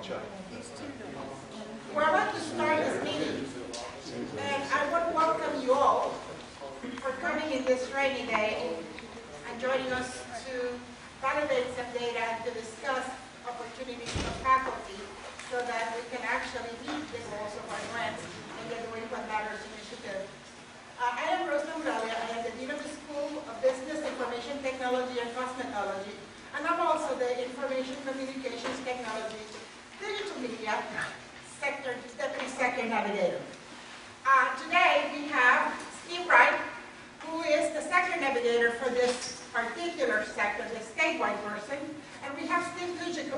We're about to start this meeting, and I want to welcome you all for coming in this rainy day and joining us to validate some data and to discuss opportunities for faculty so that we can actually meet the goals of our grants and get the What Matters initiative. I am Rosa Muralla. I am the Dean of the School of Business, Information Technology, and Cosmetology, and I'm also the Information Communications Technology, Digital Media Sector Deputy Sector Navigator. Today we have Steve Wright, who is the Sector Navigator for this particular sector, the statewide person, and we have Steve Kujic.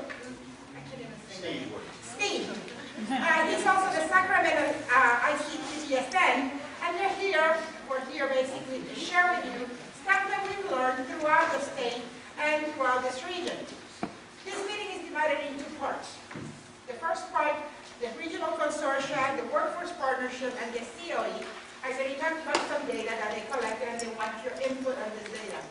Steve. He's also the Sacramento ICTTSN, and we're here basically to share with you stuff that we've learned throughout the state and throughout this region. This meeting is divided into parts. The first part, the regional consortia, the workforce partnership, and the COE are going to talk about some data that they collected and they want your input on this data.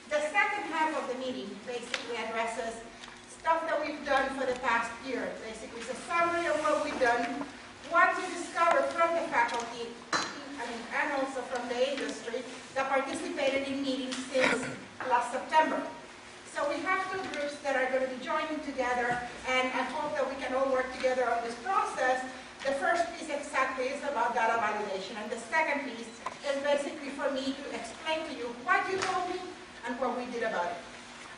The second half of the meeting basically addresses stuff that we've done for the past year. Basically, it's a summary of what we've done, what we discovered from the faculty, and also from the industry that participated in meetings since last September. So we have two groups that are going to be joining together, and I hope that we can all work together on this process. The first piece exactly is about data validation, and the second piece is basically for me to explain to you what you told me and what we did about it.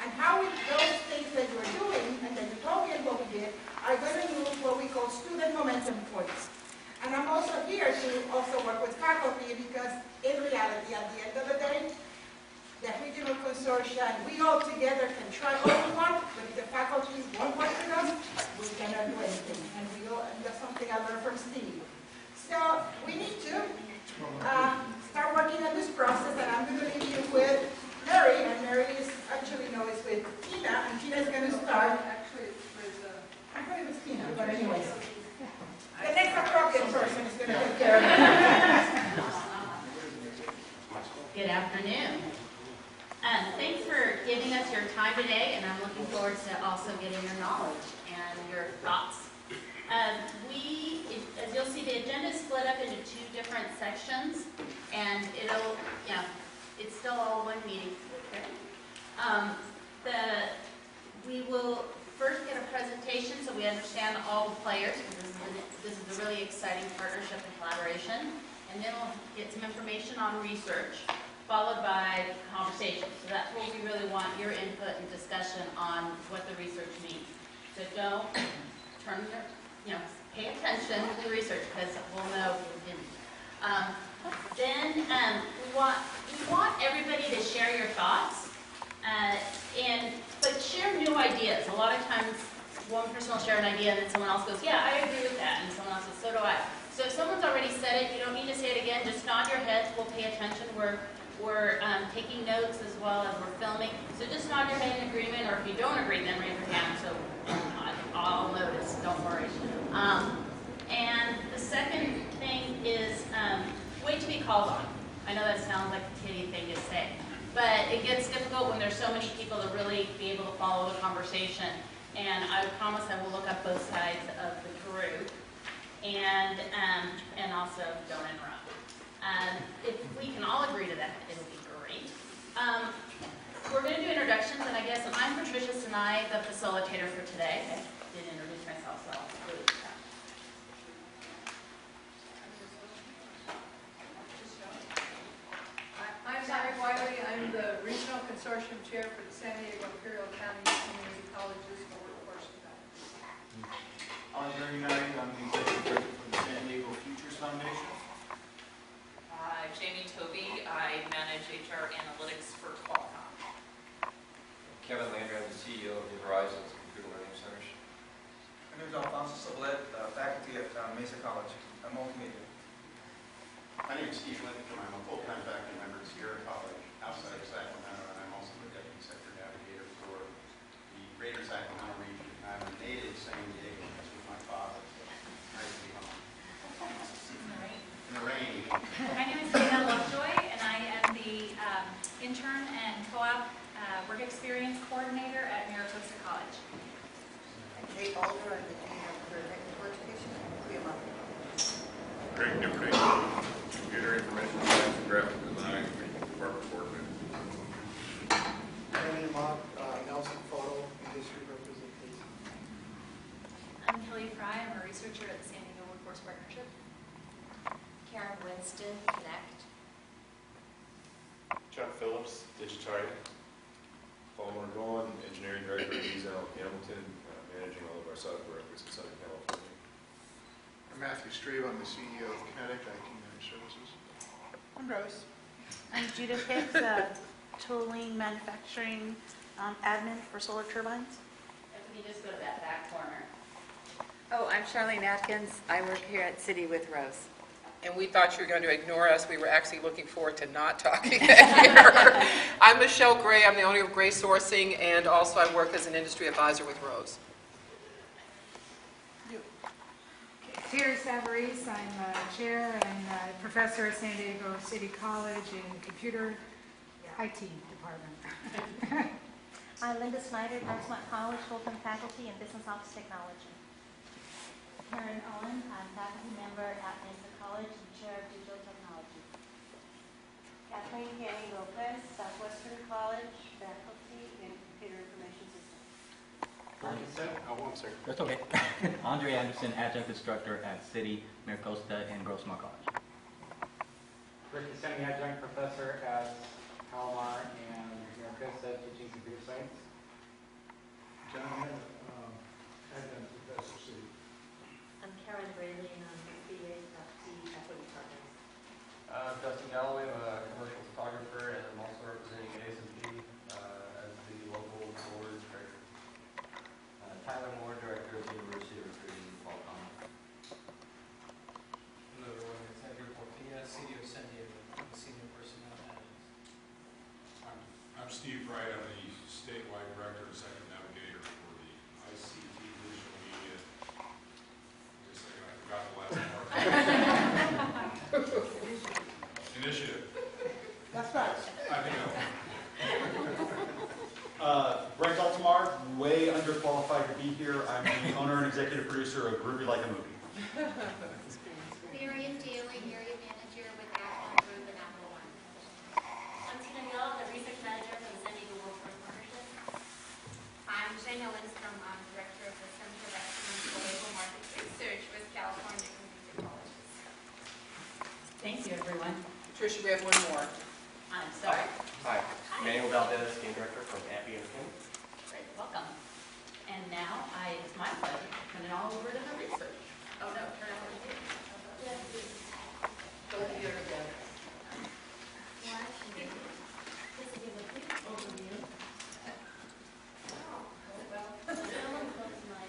And how those things that you're doing and that you told me and what we did are going to use what we call student momentum points. And I'm also here to also work with faculty because in reality, at the end of the day, the regional consortia and we all together can try all we want, but if the faculty won't work with us, we cannot do anything. And that's something I learned from Steve. So we need to start working on this process, and I'm going to leave you with Mary, and Mary is actually is with Tina, and Tina's going to start. Actually, it's with, I thought it was Tina, but anyways. The next appropriate person is going to take care of it. Good afternoon. Thanks for giving us your time today, and I'm looking forward to also getting your knowledge and your thoughts. As you'll see, the agenda is split up into two different sections, and it's still all one meeting. We will first get a presentation so we understand all the players, because this is a really exciting partnership and collaboration, and then we'll get some information on research, followed by conversation. So that's what we really want, your input and discussion on what the research means. So don't pay attention to the research, because we'll know if you didn't. Then we want everybody to share your thoughts, but share new ideas. A lot of times one person will share an idea and then someone else goes, yeah, I agree with that, and someone else says, so do I. So if someone's already said it, you don't need to say it again, just nod your heads, we'll pay attention. We're taking notes as well as we're filming. So just nod your head in agreement, or if you don't agree, then raise your hand so I'll notice, don't worry. And the second thing is wait to be called on. I know that sounds like a kiddie thing to say, but it gets difficult when there's so many people to really be able to follow the conversation. And I promise I will look up both sides of the group, and also don't interrupt. If we can all agree to that, it'll be great. We're going to do introductions, and I guess I'm Patricia Sinai, the facilitator for today. I didn't introduce myself, so I'll do that. I'm Mary Wiley. I'm the Regional Consortium Chair for the San Diego Imperial County Community Colleges for Workforce Development. I'm Jeremy Knight. I'm the Executive Director for the San Diego Futures Foundation. Jamie Toby. I manage HR analytics for Qualcomm. Kevin Landry, I'm the CEO of New Horizons Computer Learning Centers. My name is Alfonso Soblet, faculty at Mesa College. I'm multimedia. My name is Steve Lincoln. I'm a full-time faculty member at Sierra College outside of Sacramento, and I'm also the Deputy Sector Navigator for the Greater Sacramento region. I'm a native San Diego. That's with my father. Nice to be home. In the rain. My name is Dana Lovejoy, and I am the intern and co-op work experience coordinator at Mariposa College. Kate Alder, I'm the else in photo industry representation? I'm Kelly Fry. I'm a researcher at the San Diego Workforce Partnership. Karen Winston, Connect. Chuck Phillips, Digitide. Paul Margon, Engineering Director at Ezel Hamilton, managing all of our software efforts in Southern California. I'm Matthew Strebe. I'm the CEO of Kinetic IT Managed Services. I'm Rose. I'm Judith Hicks, tooling manufacturing admin for Solar Turbines. If we can just go to that back corner. Oh, I'm Charlene Atkins. I work here at City with Rose. And we thought you were going to ignore us. We were actually looking forward to not talking here. I'm Michelle Gray. I'm the owner of Gray Sourcing, and also I work as an industry advisor with Rose. Terry Savarese, I'm chair and professor at San Diego City College in computer IT department. I'm Linda Snyder, Grossmont College, full-time faculty in business office technology. Karen Owen, I'm faculty member at Mesa College and chair of digital technology. Kathleen Kenny Lopez, Southwestern College, faculty in computer information systems. I'm sorry. That's okay. Andre Anderson, adjunct instructor at City, Miracosta, and Grossmont College. Ricky Semi, adjunct professor at Palomar and Miracosta, teaching computer science. John Hammond, adjunct professor, City. I'm Karen Braley, and I'm the BA.T Equity Partners. Dustin Galloway, I'm a commercial photographer, and I'm also representing ASMP as the local board treasurer. Tyler Moore, Director of the University of Recruiting, Qualcomm. Hello everyone, it's Edgar Portilla, CDO San Diego, I'm the Senior Personnel Analyst. I'm Steve Wright, I'm the statewide director and second navigator for the ICT digital media. Just a second, I forgot the last part. Initiative. That's right. I think Brent Altamar, way underqualified to be here. I'm the owner and executive producer of Groovy Like a Movie. Marion Daly, area manager with Avalon Group and Apple One. I'm Tina Hill, the research manager for the San Diego Workforce Partnership. I'm Jenna Lindstrom, I'm director of the Center of Excellence for Labor Market Research with California Community Colleges. Thank you, everyone. Tricia, we have one more. I'm sorry. Hi, Manuel Valdez, game director from Appy Entertainment. Great, welcome. And now it's my pleasure to turn it all over to the research. Oh no, turn it over to you. Yes, please. Both of you are together. Just to give a quick overview. Someone close my.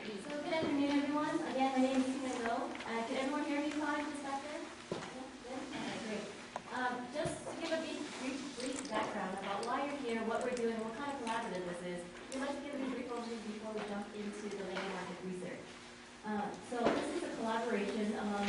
So good afternoon, everyone. Again, my name is Tina Go. Can everyone hear me fine just back there? Yeah? Okay, great. Just to give a brief background about why you're here, what we're doing, what kind of collaborative this is, we'd like to give you a brief overview before we jump into the labor market research. So this is a collaboration among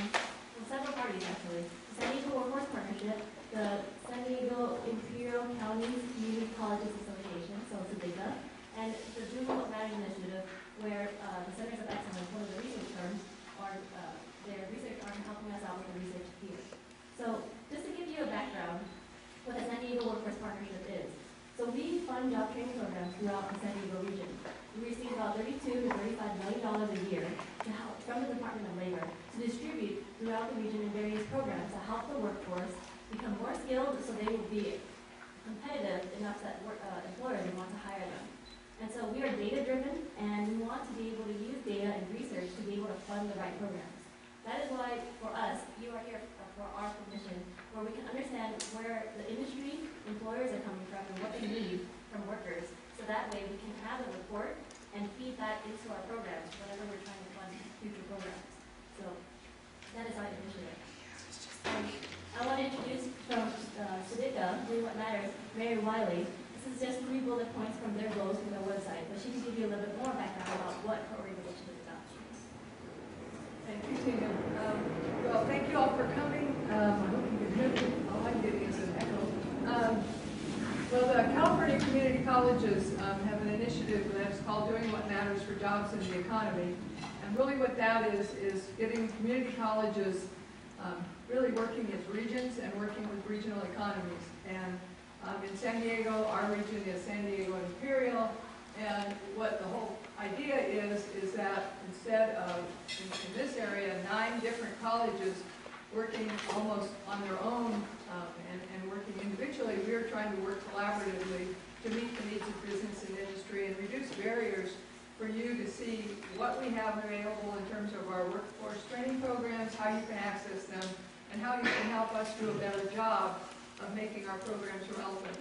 several parties, actually. The San Diego Workforce Partnership, the San Diego Imperial Counties Community Colleges Association, so it's a DIGA, and the Juvenile Advantage Initiative, where the Centers of Excellence, one of the research firms, are their research arm helping us out with the research here. So just to give you a background, what the San Diego Workforce Partnership is. So we fund job training programs throughout the San Diego region. We receive about $32 to $35 million a year to help from the Department of Labor to distribute throughout the region in various programs to help the workforce become more skilled so they will be competitive enough that employers want to hire them. And so we are data-driven, and we want to be able to use data and research to be able to fund the right programs. That is why, for us, you are here for our commission, where we can understand where the industry, employers are coming from, and what they need from workers. So that way we can have a report and feed that into our programs whenever we're trying to fund future programs. So that is our initiative. I want to introduce from Sedica, Doing What Matters, Mary Wiley. This is just 3 bullet points from their goals from their website, but she can give you a little bit more background about what her organization is about. Thank you, Tina. Well, thank you all for coming. I hope you can hear me. All I'm getting is an echo. Well, the California Community Colleges have an initiative that's called Doing What Matters for Jobs in the Economy. And really what that is getting community colleges really working as regions and working with regional economies. And in San Diego, our region is San Diego Imperial. And what the whole idea is that instead of, in this area, 9 different colleges working almost on their own and working individually, we are trying to work collaboratively to meet the needs of business and industry and reduce barriers for you to see what we have available in terms of our workforce training programs, how you can access them, and how you can help us do a better job of making our programs relevant.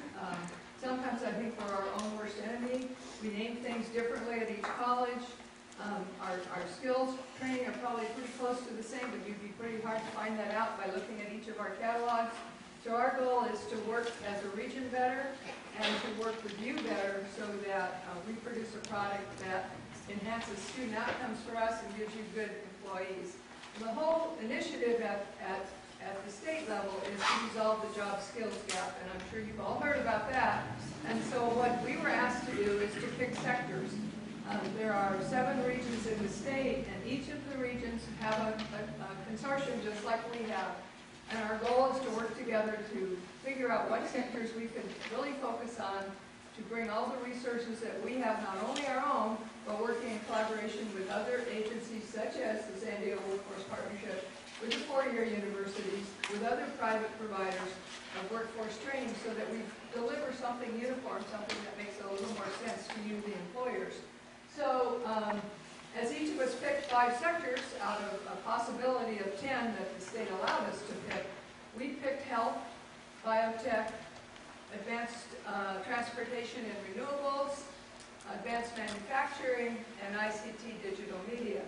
Sometimes I think we're our own worst enemy. We name things differently at each college. Our skills training are probably pretty close to the same, but you'd be pretty hard to find that out by looking at each of our catalogs. So our goal is to work as a region better and to work with you better so that we produce a product that enhances student outcomes for us and gives you good employees. The whole initiative at the state level is to resolve the job skills gap, and I'm sure you've all heard about that. And so what we were asked to do is to pick sectors. There are 7 regions in the state, and each of the regions have a consortium just like we have. And our goal is to work together to figure out what sectors we can really focus on to bring all the resources that we have, not only our own, but working in collaboration with other agencies such as the San Diego Workforce Partnership, with the 4-year universities, with other private providers of workforce training so that we deliver something uniform, something that makes a little more sense to you, the employers. So as each of us picked 5 sectors out of a possibility of 10 that the state allowed us to pick, we picked health, biotech, advanced transportation and renewables, advanced manufacturing, and ICT digital media.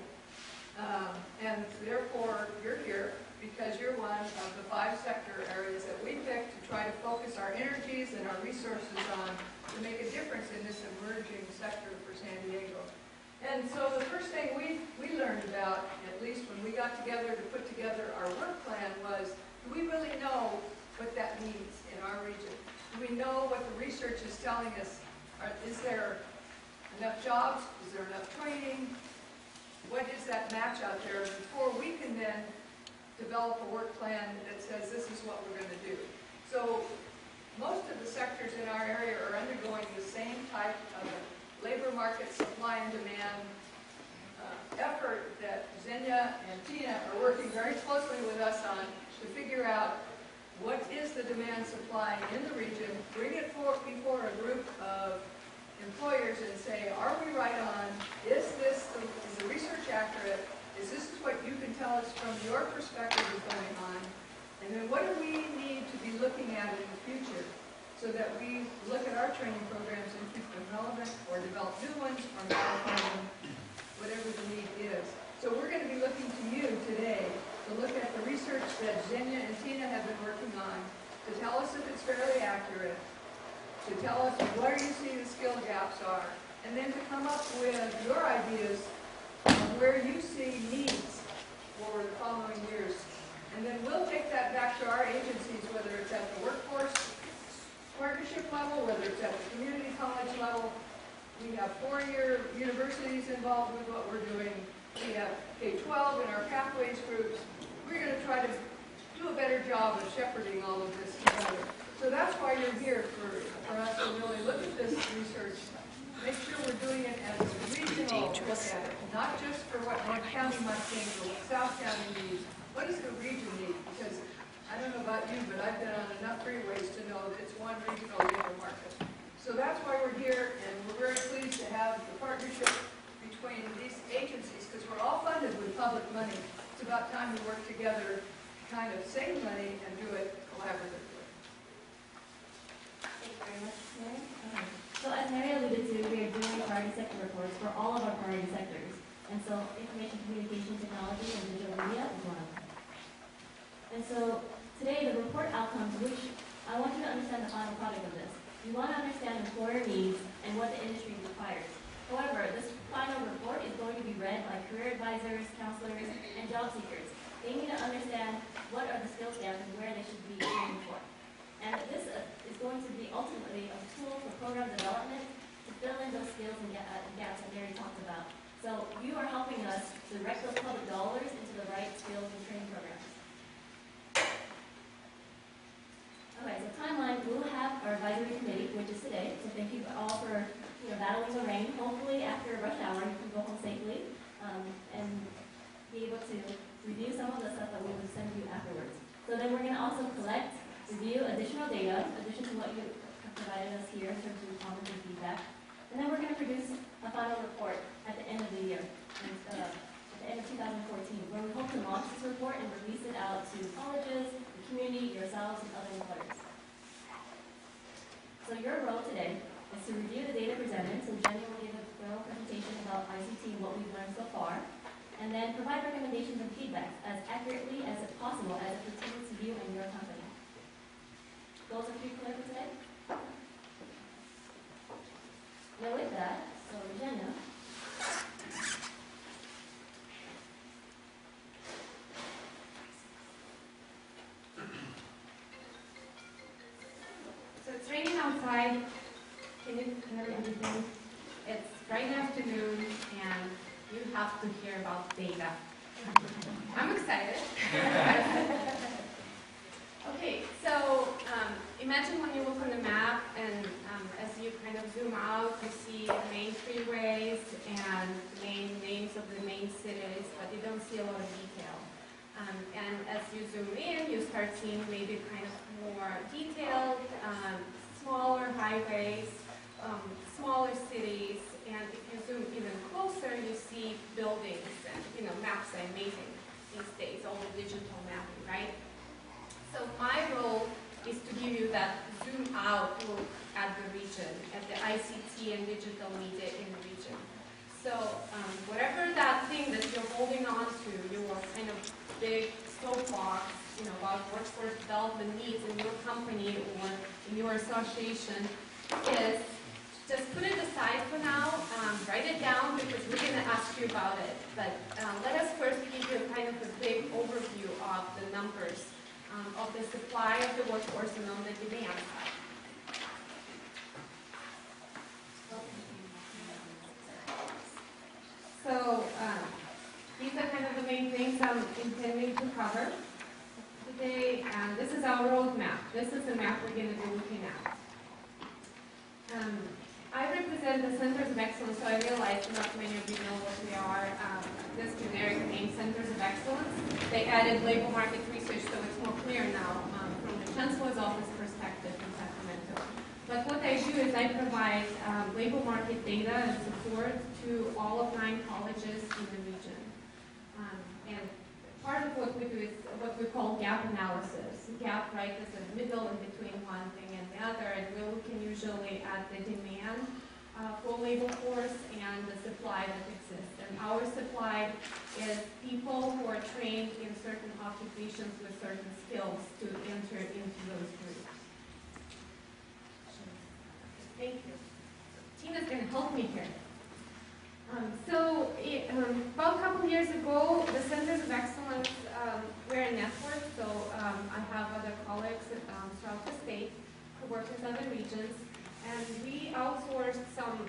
And therefore, you're here because you're one of the 5 sector areas that we picked to try to focus our energies and our resources on to make a difference in this emerging sector for San Diego. And so the first thing we learned about, at least when we got together to put together our work plan, was, do we really know what that means in our region? Do we know what the research is telling us? Is there enough jobs? Is there enough training? What is that match out there before we can then develop a work plan that says this is what we're going to do? So most of the sectors in our area are undergoing the same type of labor market supply and demand effort that Xenia and Tina are working very closely with us on to figure out what is the demand supply in the region, bring it before a group of employers and say, are we right on? Is the research accurate? Is this what you can tell us from your perspective is going on? And then what do we need to be looking at in the future so that we look at our training programs and keep them relevant or develop new ones or modify them, whatever the need is. So we're going to be looking to you today to look at the research that Xenia and Tina have been working on to tell us if it's fairly accurate, to tell us where you see the skill gaps are, and then to come up with your ideas of where you see needs for the following years. And then we'll take that back to our agencies, whether it's at the workforce partnership level, whether it's at the community college level. We have 4-year universities involved with what we're doing. We have K-12 in our pathways groups. We're going to try to do a better job of shepherding all of this together. So that's why you're here, for us to really look at this research, make sure we're doing it as a regional look at it, not just for what North County might think or what South County needs. What does the region need? Because I don't know about you, but I've been on enough freeways to know that it's one regional labor market. So that's why we're here, and we're very pleased to have the partnership between these agencies, because we're all funded with public money. It's about time we work together to kind of save money and do it collaboratively. Thank you very much, Mary. Okay. So as Mary alluded to, we are doing priority sector reports for all of our priority sectors. And so information communication technology and digital media is one of them. And so today, the report outcomes, which I want you to understand the final product of this. You want to understand employer needs and what the industry requires. However, this final report is going to be read by career advisors, counselors, and job seekers. They need to understand what are the skills gaps and where they should be aiming for. And this is going to be ultimately a tool for program development to fill in those skills and gaps that Gary talked about. So you are helping us direct those public dollars into the right skills and training programs. Okay, so timeline, we'll have our advisory committee, which is today, so thank you all for battling the rain. Hopefully after rush hour you can go home safely and be able to review some of the stuff that we will send you afterwards. So then we're going to also collect, review additional data, addition to what you have provided us here in terms of comments and feedback. And then we're going to produce a final report at the end of the year, at the end of 2014, where we hope to launch this report and release it out to colleges, the community, yourselves, and other employers. So your role today is to review the data presented, so Jenny will give a thorough presentation about ICT and what we've learned so far, and then provide recommendations and feedback as accurately as possible as it pertains to you and your company. Goals are clear for today? Now with that, so Jenna. So it's raining outside. Can you hear everything? It's Friday afternoon and you have to hear about data. I'm excited. Okay, so imagine when you look on the map and as you kind of zoom out, you see the main freeways and main names of the main cities, but you don't see a lot of detail. And as you zoom in, you start seeing maybe kind of more detailed, smaller highways, smaller cities, and if you zoom even closer, you see buildings, and maps are amazing these days, all the digital mapping, right? So my role is to give you that zoom out look at the region, at the ICT and digital media in the region. So whatever that thing that you're holding on to, your kind of big soapbox, about workforce development needs in your company or in your association is, just put it aside for now, write it down because we're going to ask you about it. But let us first give you kind of a big overview of the numbers of the supply of the workforce and on the demand side. So these are kind of the main things I'm intending to cover today. This is our roadmap. This is the map we're going to be looking at. I represent the Centers of Excellence, so I realize not many of you know what we are. This generic name, Centers of Excellence. They added labor market research, so it's more clear now from the Chancellor's Office perspective in Sacramento. But what I do is I provide labor market data and support to all of 9 colleges in the region. And part of what we do is what we call gap analysis. Gap, right, is the middle in between one thing and the other, and we're looking usually at the demand for labor force and the supply that exists. And our supply is people who are trained in certain occupations with certain skills to enter into those groups. Thank you. Tina's going to help me here. About a couple of years ago, the Centers of Excellence were a network, so I have other colleagues throughout the state who work with other regions, and we outsourced some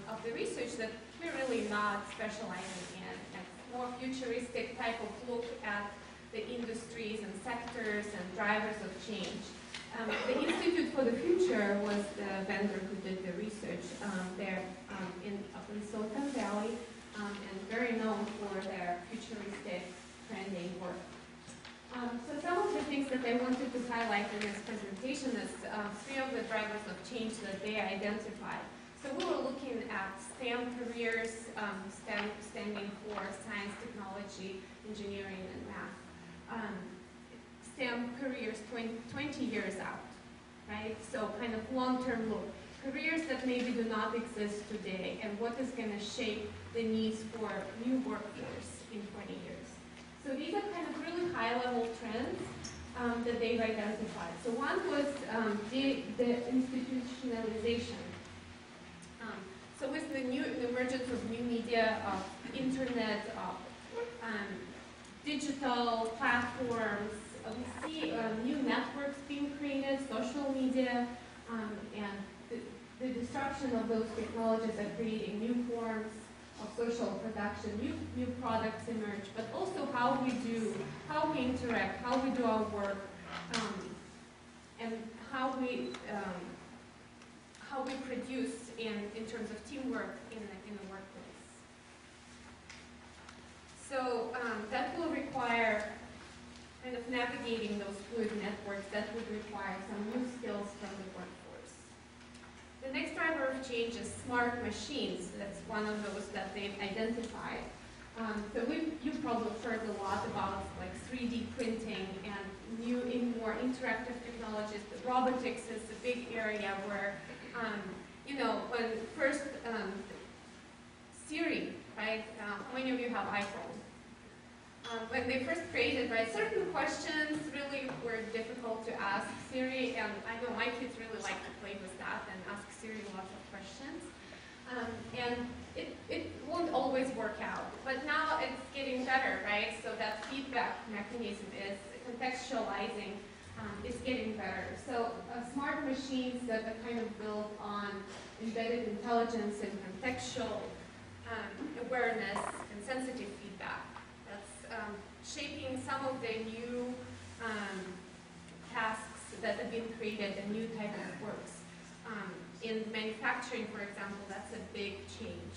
of the research that we're really not specializing in. It's more futuristic type of look at the industries and sectors and drivers of change. The Institute for the Future was the vendor who did the research there up in Silicon Valley, and very known for their futuristic trending work. So some of the things that I wanted to highlight in this presentation is 3 of the drivers of change that they identified. So we were looking at STEM careers, STEM standing for science, technology, engineering, and math. STEM careers 20 years out, right? So kind of long-term look. Careers that maybe do not exist today, and what is going to shape the needs for new workforce in 20 years. So these are kind of really high-level trends. that they've identified. So one was the institutionalization. So with the emergence of new media, of internet, of digital platforms, we see new networks being created, social media, and the disruption of those technologies are creating new forms of social production, new products emerge, but also how we interact, how we do our work, and how we produce in terms of teamwork in the workplace. So that will require kind of navigating those fluid networks. That would require some new skills from the workforce. The next driver of change is smart machines. That's one of those that they've identified. So you've probably heard a lot about like 3D printing and new and more interactive technologies. Robotics is a big area where, when first Siri, right? How many of you have iPhone? When they first created, right, certain questions really were difficult to ask Siri, and I know my kids really like to play with that and ask Siri lots of questions. And it won't always work out, but now it's getting better, right? So that feedback mechanism is contextualizing is getting better. So smart machines that are kind of built on embedded intelligence and contextual awareness and sensitive feedback. Shaping some of the new tasks that have been created and new type of works. In manufacturing, for example, that's a big change.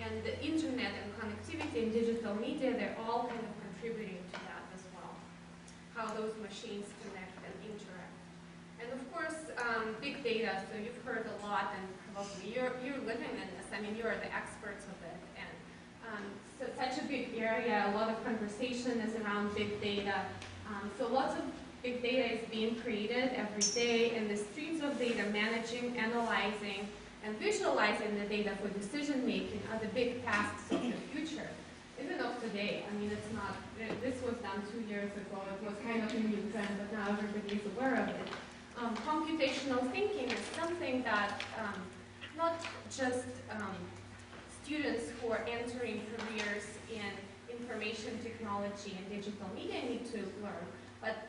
And the internet and connectivity and digital media, they're all kind of contributing to that as well. How those machines connect and interact. And of course, big data, so you've heard a lot, and probably you're living in this. I mean, you're the experts of it. So it's such a big area, a lot of conversation is around big data. So lots of big data is being created every day, and the streams of data, managing, analyzing, and visualizing the data for decision making are the big tasks of the future. Even of today, I mean, it's not, this was done 2 years ago, it was kind of a new trend, but now everybody's aware of it. Computational thinking is something that not just students who are entering careers in information technology and digital media need to learn, but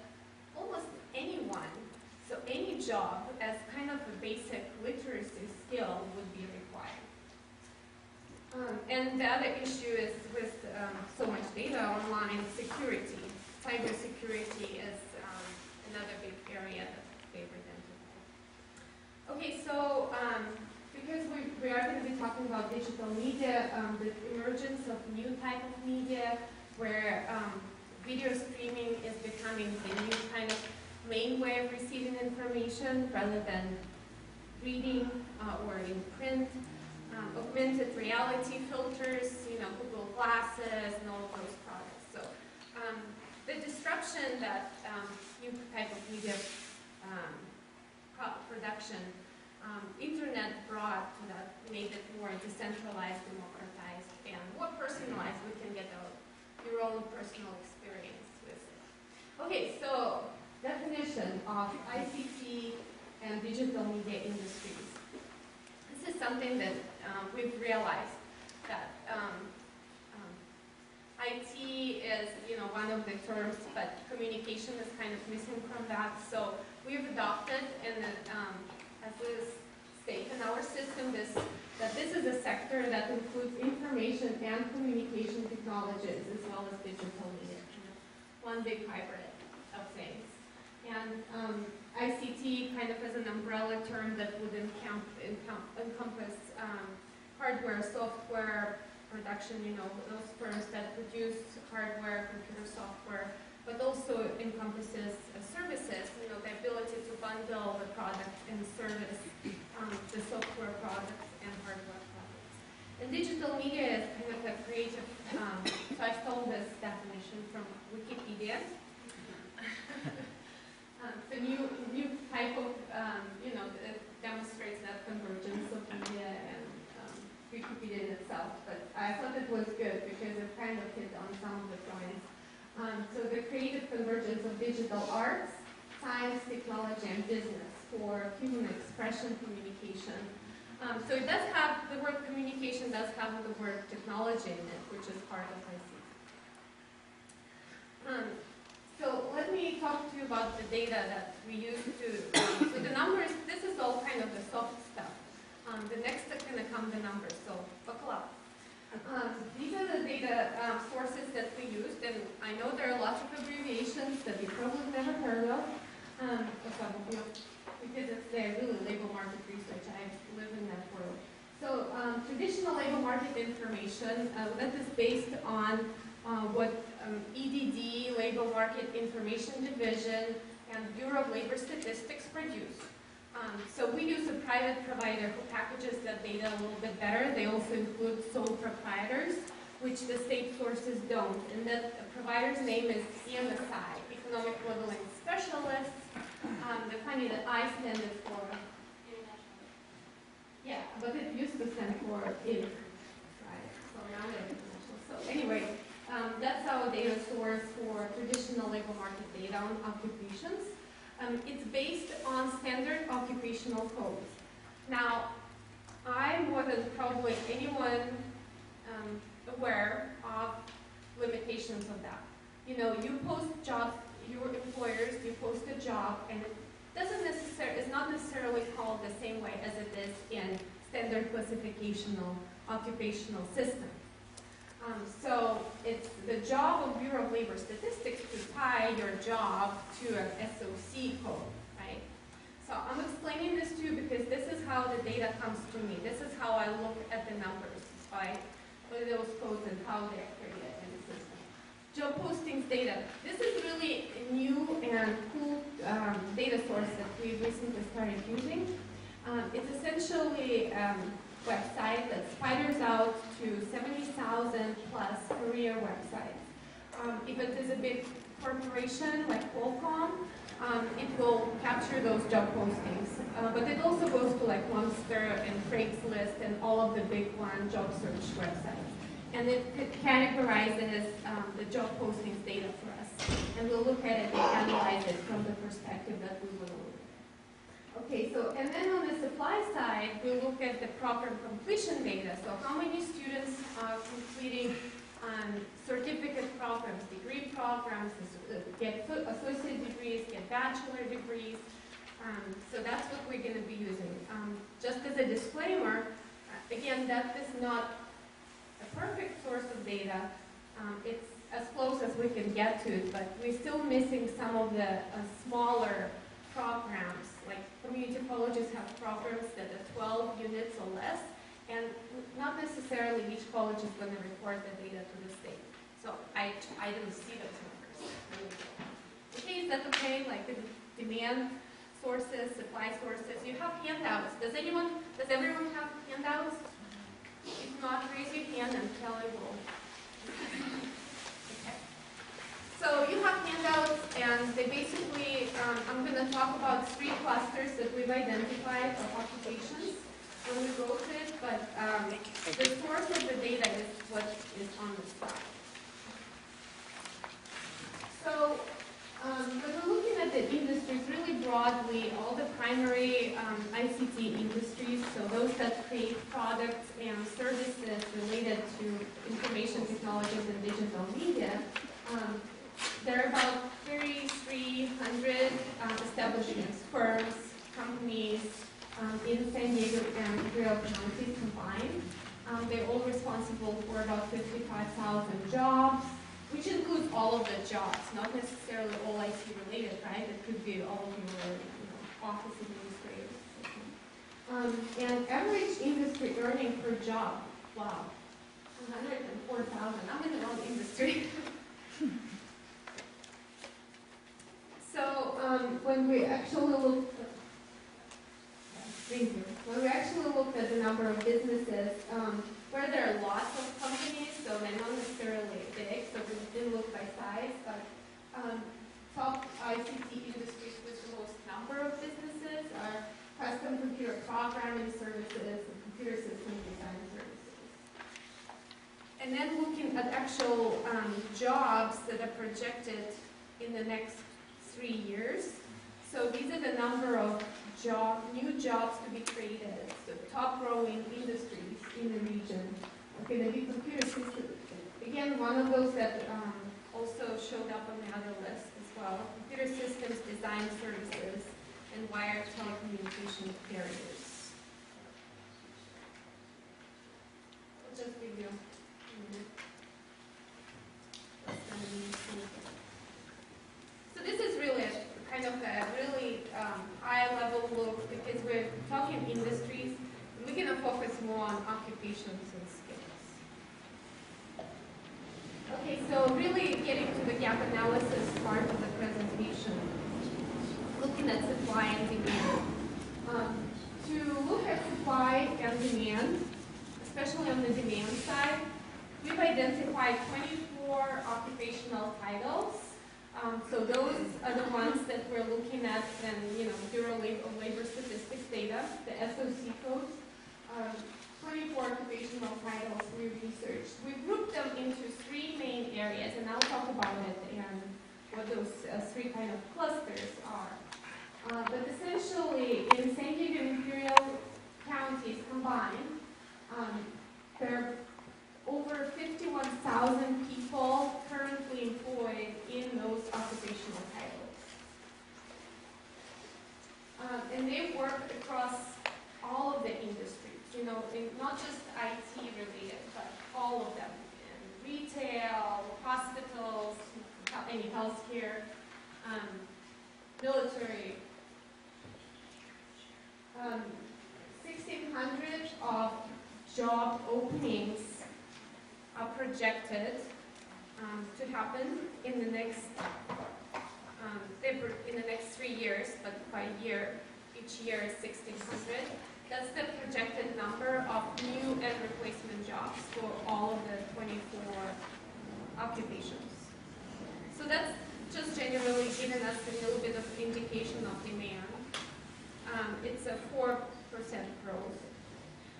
almost anyone, so any job as kind of a basic literacy skill would be required. And the other issue is with so much data online, security. Cybersecurity is another big area that they've identified. Okay, so because we are going to be talking about digital media, the emergence of new type of media where video streaming is becoming the new kind of main way of receiving information rather than reading or in print. Augmented reality filters, Google Glasses and all of those products. So the disruption that new type of media production internet brought to that made it more decentralized, democratized, and more personalized. We can get your own personal experience with it. Okay, so definition of ICT and digital media industries. This is something that we've realized that IT is, one of the terms, but communication is kind of missing from that. So we've adopted, and as Liz stated in our system, that this is a sector that includes information and communication technologies as well as digital media. One big hybrid of things. And ICT kind of as an umbrella term that would encompass hardware, software, production, those firms that produce hardware, computer software, but also encompasses services, the ability to bundle the product and service, the software products and hardware products. And digital media is kind of a creative, so I stole this definition from Wikipedia. The new type of, it demonstrates that convergence of media and Wikipedia in itself, but I thought it was good because it kind of hit on some of the points. So the creative convergence of digital arts, science, technology, and business for human expression communication. So it does have, the word communication does have the word technology in it, which is part of ICT. So let me talk to you about the data that we use to, so the numbers, this is all kind of the soft stuff. The next is going to come the numbers, so buckle up. These are the data sources that we used, and I know there are lots of abbreviations that you probably never heard of, some of you, because it's really labor market research. I live in that world. So traditional labor market information, that is based on what EDD, Labor Market Information Division, and Bureau of Labor Statistics produce. So we use a private provider who packages that data a little bit better. They also include sole proprietors, which the state sources don't. And that provider's name is EMSI, Economic Modeling Specialists. The funny that I stand for international. Yeah, but it used to stand for INC, right? So now they're international. So anyway, that's our data source for traditional labor market data on occupations. It's based on standard occupational codes. Now, I more than probably anyone aware of limitations of that. You know, you post jobs, your employers, you post a job, and it doesn't necessarily, it's not necessarily called the same way as it is in standard classificational occupational system. So it's the job of Bureau of Labor Statistics to tie your job to an SOC code, right? So I'm explaining this to you because this is how the data comes to me. This is how I look at the numbers, right? What are those codes and how they're created in the system. Job postings data. This is really a new and cool data source that we recently started using. It's essentially website that spiders out to 70,000 plus career websites. If it is a big corporation like Qualcomm, it will capture those job postings. But it also goes to like Monster and Craigslist and all of the big one job search websites. And it categorizes the job postings data for us. And we'll look at it and analyze it from the perspective that we will look at. Okay, so, and then on the supply side, we look at the program completion data. So how many students are completing certificate programs, degree programs, get associate degrees, get bachelor degrees. So that's what we're going to be using. Just as a disclaimer, again, that is not a perfect source of data. It's as close as we can get to it, but we're still missing some of the smaller programs. Like community colleges have programs that are 12 units or less, and not necessarily each college is going to report the data to the state. So I didn't see those numbers. Okay, is that okay? Like the demand sources, supply sources. You have handouts. Does everyone have handouts? If not, raise your hand and Kelly will. Okay. So you have handouts, and they basically, I'm going to talk about 3 clusters that we've identified of occupations when we wrote it, but the source of the data is what is on the slide. So when we're looking at the industries really broadly, all the primary ICT industries, so those that create products and services related to information technologies and digital media, there are about 3,300 establishments, firms, companies in San Diego and Rio counties combined. They're all responsible for about 55,000 jobs, which includes all of the jobs, not necessarily all IT related, right? It could be all of your office administrators. And average industry earning per job, wow, 104,000. I'm in the wrong industry. So when we actually looked, at the number of businesses, where there are lots of companies, so they're not necessarily big, so we didn't look by size, but top ICT industries with the most number of businesses are custom computer programming services and computer system design services. And then looking at actual jobs that are projected in the next 3 years. So these are the number of new jobs to be created, so top growing industries in the region. Okay, the computer system, again, one of those that also showed up on the other list as well. Computer systems, design services, and wired telecommunication carriers. I'll just give you a minute. So this is really kind of a really high-level look because we're talking industries. We're going to focus more on occupations and skills. Okay, so really getting to the gap analysis part of the presentation, looking at supply and demand. To look at supply and demand, especially on the demand side, we've identified 24 occupational titles. So those are the ones that we're looking at in, Bureau of Labor Statistics data, the SOC codes. 24 occupational titles we researched. We grouped them into 3 main areas, and I'll talk about it and what those 3 kind of clusters are. But essentially, in San Diego and Imperial counties combined, there are over 51,000 people currently employed in those occupational titles. And they work across all of the industries, not just IT related, but all of them. In retail, hospitals, any healthcare, military. 1,600 of job openings are projected to happen in the next 3 years, but by year, each year is 1,600. That's the projected number of new and replacement jobs for all of the 24 occupations. So that's just generally giving us a little bit of indication of demand. It's a 4% growth.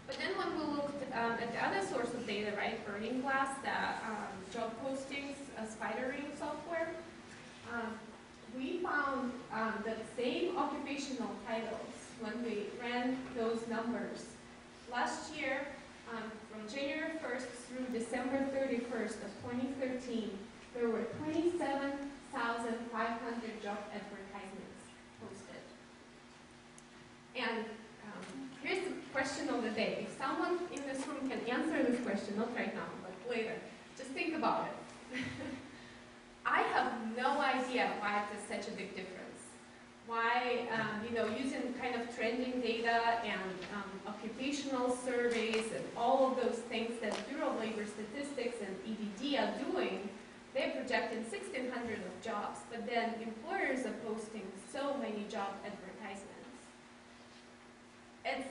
But then when we looked at the other source of data, right, Burning Glass, the job postings, spidering software, we found that same occupational titles, when we ran those numbers, last year, from January 1st through December 31st of 2013, there were 27,500 job advertisements posted. And here's the question of the day. If someone in this room can answer this question, not right now, but later, just think about it. I have no idea why there's such a big difference. Why, using kind of trending data and occupational surveys and all of those things that Bureau of Labor Statistics and EDD are doing, they're projecting 1,600 of jobs, but then employers are posting so many job advertisements. A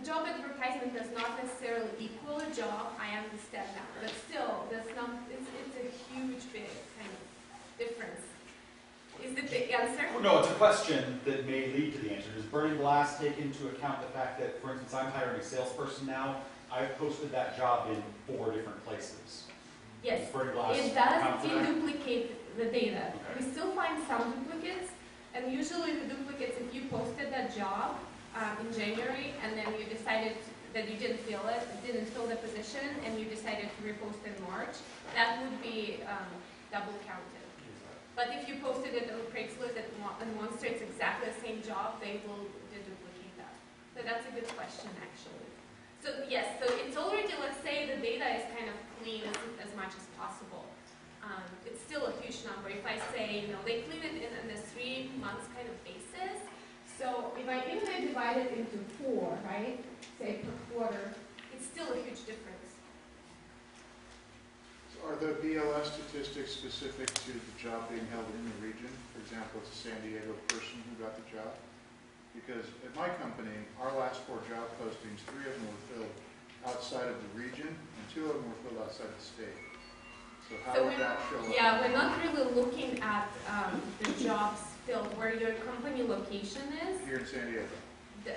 job advertisement does not necessarily equal a job, I understand that, but still, it's a huge, big kind of difference. Is it the answer? No, it's a question that may lead to the answer. Does Burning Glass take into account the fact that, for instance, I'm hiring a salesperson now, I've posted that job in 4 different places? Yes, Burning Glass it does deduplicate the data. Okay. We still find some duplicates, and usually the duplicates, if you posted that job in January, and then you decided that you didn't fill the position, and you decided to repost in March, that would be double counted. But if you posted it on Craigslist and Monster, it's exactly the same job, they will deduplicate that. So that's a good question, actually. So yes, so it's already, let's say the data is kind of clean as much as possible. It's still a huge number. If I say, they clean it in a 3 months kind of basis. So if I even divide it into 4, right, say per quarter, it's still a huge difference. Are the BLS statistics specific to the job being held in the region? For example, it's a San Diego person who got the job? Because at my company, our last 4 job postings, 3 of them were filled outside of the region, and 2 of them were filled outside the state. So how would that show up? Yeah, we're not really looking at the jobs filled, where your company location is. Here in San Diego.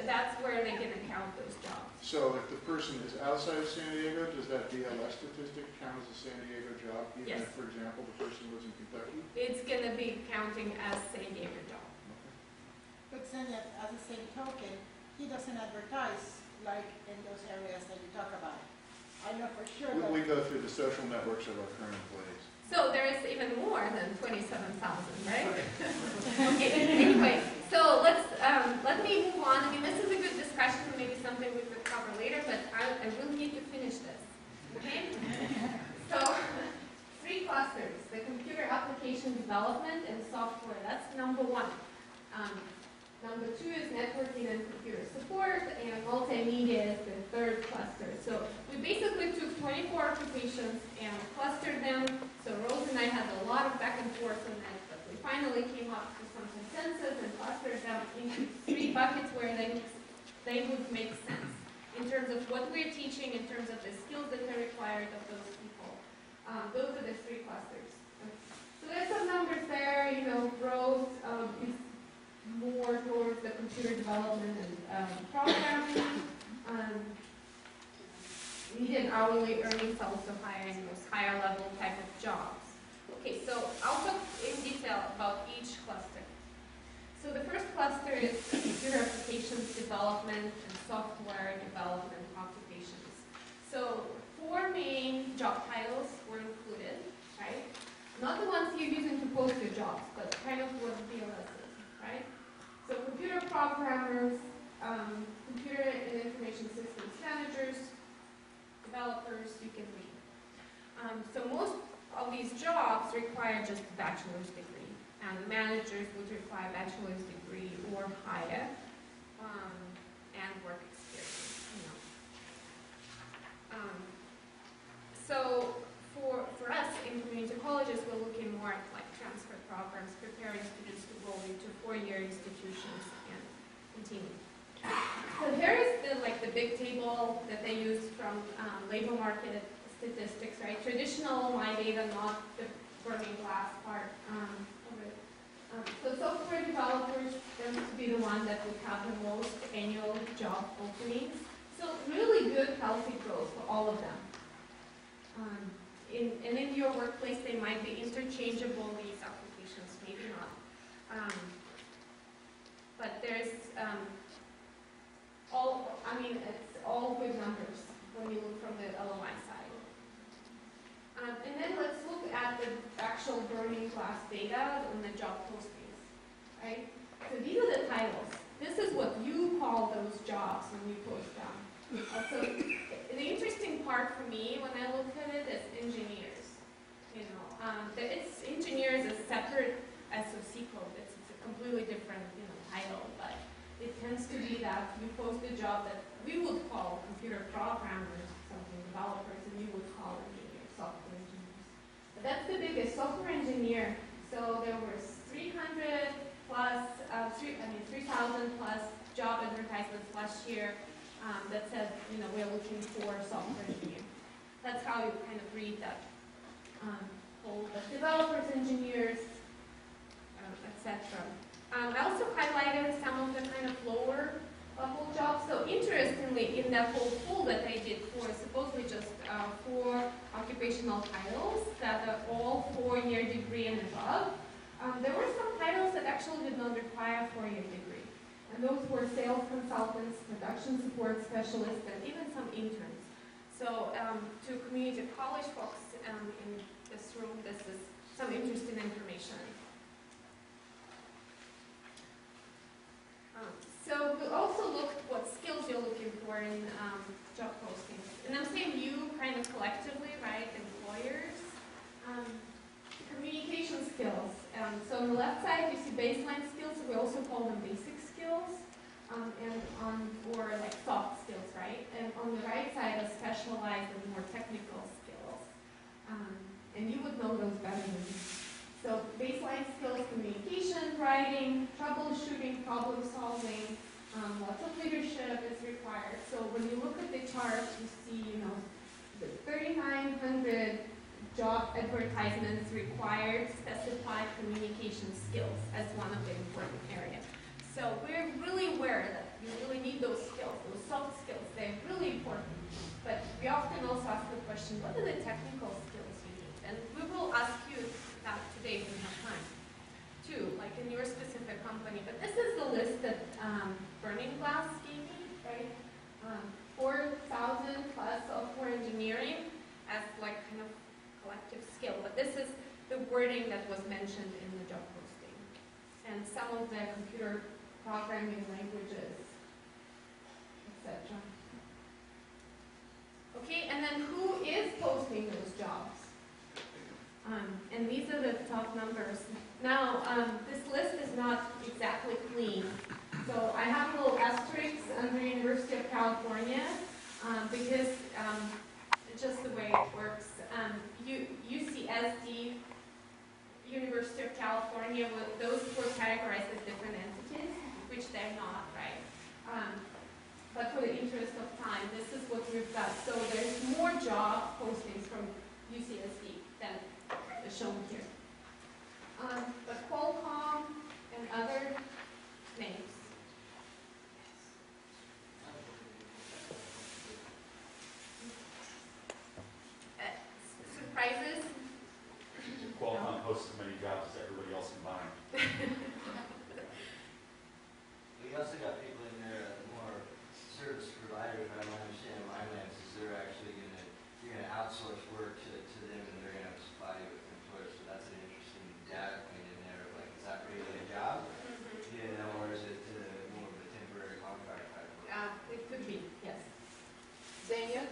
that's where they can count those jobs. So if the person is outside of San Diego, does that BLS statistic count as a San Diego job? Even Yes. if, for example, the person lives in Kentucky? It's gonna be counting as San Diego job. But Sonia, as the same token, he doesn't advertise like in those areas that you talk about. I know for sure that. We go through the social networks of our current employees. So there is even more than 27,000, right? Okay, anyway, so let me move on. I mean, this is a good discussion, maybe something we could cover later, but I will need to finish this, okay? So, 3 clusters, the computer application development and software, that's number 1. Number 2 is networking and computer support, and multimedia is the 3rd cluster. So we basically took 24 occupations and clustered them. So Rose and I had a lot of back and forth on that, but we finally came up with some consensus and clustered them into 3 buckets where they would make sense in terms of what we're teaching, in terms of the skills that are required of those people. Those are the 3 clusters. So there's some numbers there. You know, Rose is more towards the computer development and programming. Median hourly earnings also higher in those higher level type of jobs. Okay, so I'll talk in detail about each cluster. So the first cluster is computer applications development and software development occupations. So 4 main job titles were included, right? Not the ones you're using to post your jobs, but kind of what BLS is, right? So computer programmers, computer and information systems managers, developers, you can read. So most of these jobs require just a bachelor's degree, and managers would require a bachelor's degree or higher, and work experience. You know. So for us in community colleges, we're looking more at like transfer programs, preparing students to go into 4-year institutions and continue. So here is the big table that they use from labor market statistics, right? Traditional My Data, not the burning glass part of it. So software developers tend to be the one that would have the most annual job openings. So really good, healthy growth for all of them. And in your workplace, they might be interchangeable, these applications, maybe not. But there's it's all good numbers when you look from the LOI side. And then let's look at the actual burning glass data on the job postings, right? So these are the titles. This is what you call those jobs when you post them. So the interesting part for me when I look at it is engineers. You know, it's engineers is separate SOC code. It's a completely different title, but it tends to be that you post a job that we would call computer programmers, something developers, and you would call engineers, software engineers. But that's the biggest software engineer. So there was 3,000 plus job advertisements last year that said, we're looking for software engineer. That's how you kind of read that whole developers, engineers, etc. I also highlighted some of the kind of lower level jobs. So interestingly, in that whole pool that I did for supposedly just 4 occupational titles that are all 4-year degree and above, there were some titles that actually did not require a 4-year degree. And those were sales consultants, production support specialists, and even some interns. So to community college folks in this room, this is some interesting information. So we also looked what skills you're looking for in job postings. And I'm saying you kind of collectively, right, employers. Communication skills. So on the left side, you see baseline skills. We also call them basic skills. Or like soft skills, right? And on the right side are specialized and more technical skills. And you would know those better than me. So baseline skills, communication, writing, troubleshooting, problem solving, lots of leadership is required. So when you look at the chart, you see, the 3,900 job advertisements required specified communication skills as one of the important areas. So we're really aware that you really need those skills, those soft skills. They're really important. But we often also ask the question, what are the technical skills you need? And we will ask you that today if we have time, too, like in your specific company. But this is the list that Burning Glass gave me, right? 4,000 plus software engineering as like kind of collective skill. But this is the wording that was mentioned in the job posting. And some of the computer programming languages, etc. Okay, and then who is posting those jobs? And these are the top numbers. Now, this list is not exactly clean. So I have a little asterisk under University of California because it's just the way it works. UCSD, University of California, those were categorized as different entities, which they're not, right? But for the interest of time, this is what we've got. So there's more job postings from UCSD than is shown here. But Qualcomm and other names. Surprises? Qualcomm posts as many jobs as everybody else combined. We also got people in there, more service providers, if I don't understand Mynlance, is they're actually you're gonna outsource work to them and they're gonna supply you with employers, so that's an interesting data point in there, like, is that really a job? You know, or is it more of a temporary contract type of work? It could be, yes. Zania,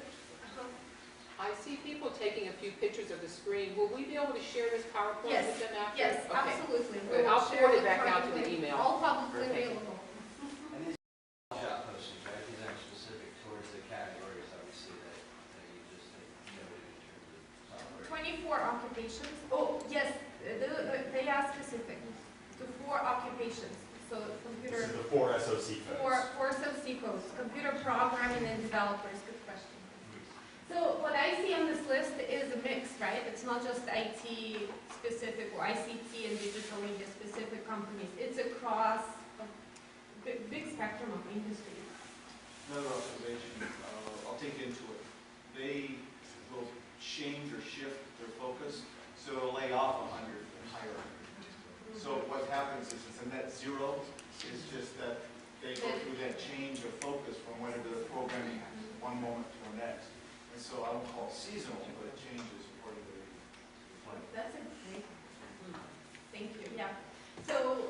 I see people taking a few pictures of the screen. Will we be able to share this PowerPoint Yes. with them after? Yes, Okay. absolutely. Good. I'll forward it back out to the electronically. email. All publicly Perfect. available. And these are job postings, right? These aren't specific towards the categories, obviously, that you just noted in terms of software. 24 occupations. Oh, yes, they are specific. The 4 occupations. So computer. So the 4 SOC codes. 4 SOC codes. Computer programming and developers. Good question. So what I see on this list is a mix, right? It's not just IT specific or ICT and digital media specific companies. It's across a big spectrum of industries. Another observation, I'll take into it. They will change or shift their focus, so they'll lay off 100 and hire 100. So what happens is it's a net zero. It's just that they go through that change of focus from whatever they're programming one moment to the next. And so I don't call it seasonal, but it changes according to the plan. That's a great question. Thank you. Yeah. So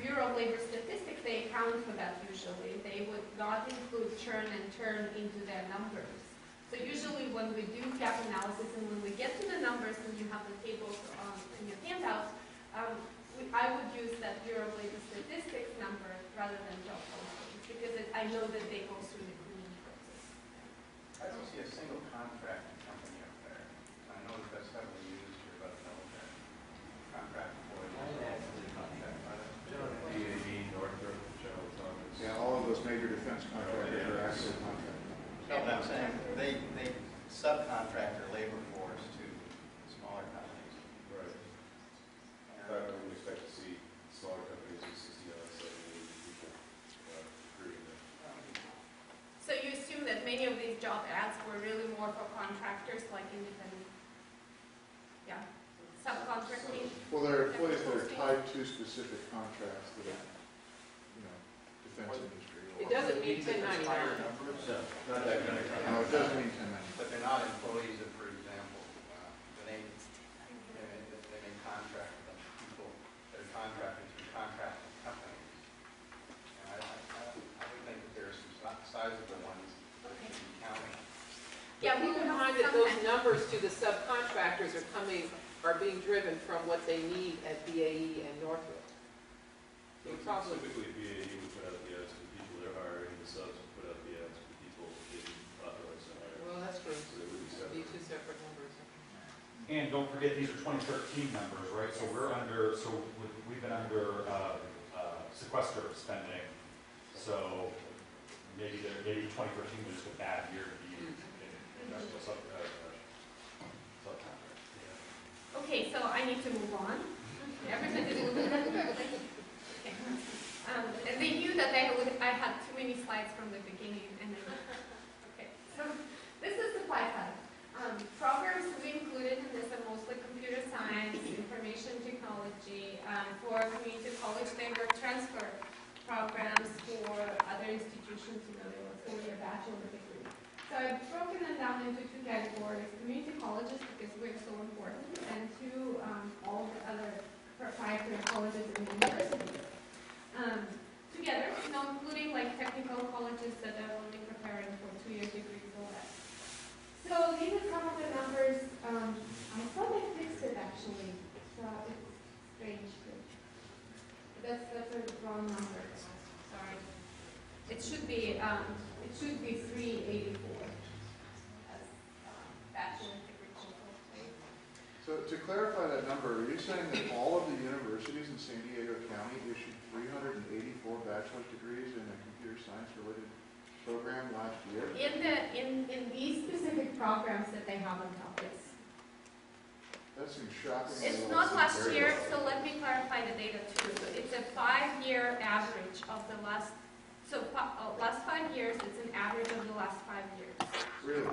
Bureau of Labor Statistics, they account for that usually. They would not include churn and turn into their numbers. So usually when we do gap analysis and when we get to the numbers and you have the tables in your handouts, I would use that Bureau of Labor Statistics number rather than job postings because I know that they go through the cleaning process. I don't see a single contracting company up there. I know that that's heavily used here by the military. Contract employees. DAV, Northrop, General Atomics. Yeah, all of those major defense contractors are actually contracting. No, but I'm saying they subcontract their labor force to smaller companies. Right. In fact, I would expect to see smaller companies with 60 hours, 70 people recruiting them. So you assume that many of these job ads were really more for contractors, like independent, yeah, subcontracting? Well, they're employees that are tied to specific contracts that are, defense industry. It doesn't mean 1099. No, not that kind of contract. No, it doesn't mean 1099. But they're not employees of, for example, they may contract with people that are contracted through contracting companies. And I would think that there are some sizable ones that should be counted. Yeah, Keep in mind that those numbers to the subcontractors are being driven from what they need at BAE and Northrop. Typically, BAE would put out the ads for people they're hiring, the subs would put out the ads for people they authorize to hire. Well, that's true. So they would be separate. Be two separate numbers. And don't forget, these are 2013 numbers, right? So we've been under sequester spending. So maybe 2013 was just a bad year to be in industrial subcontract. Okay, so I need to move on. Everybody's moving. Okay. And they knew that I had too 20 slides from the beginning and then, okay. So this is supply side. Programs we included in this are mostly computer science, information technology, for community college member transfer programs for other institutions, you know, they want to get a bachelor degree. So I've broken them down into two categories, community colleges because we're so important, and two, all the other proprietary colleges and universities. Together, you know, including like technical colleges that are only preparing for 2-year degrees or less. So these are some of the numbers. I thought I fixed it actually, so it's strange. That's a wrong number. Sorry. It should be 384. That's bachelor's degree total. So to clarify that number, are you saying that all of the universities in San Diego County issued 384 bachelor's degrees in a computer science related program last year? In these specific programs that they have on top, yes. That seems shocking. It's not last year, so let me clarify the data too. So it's a 5-year average of the last, last 5 years, it's an average of the last 5 years. Really?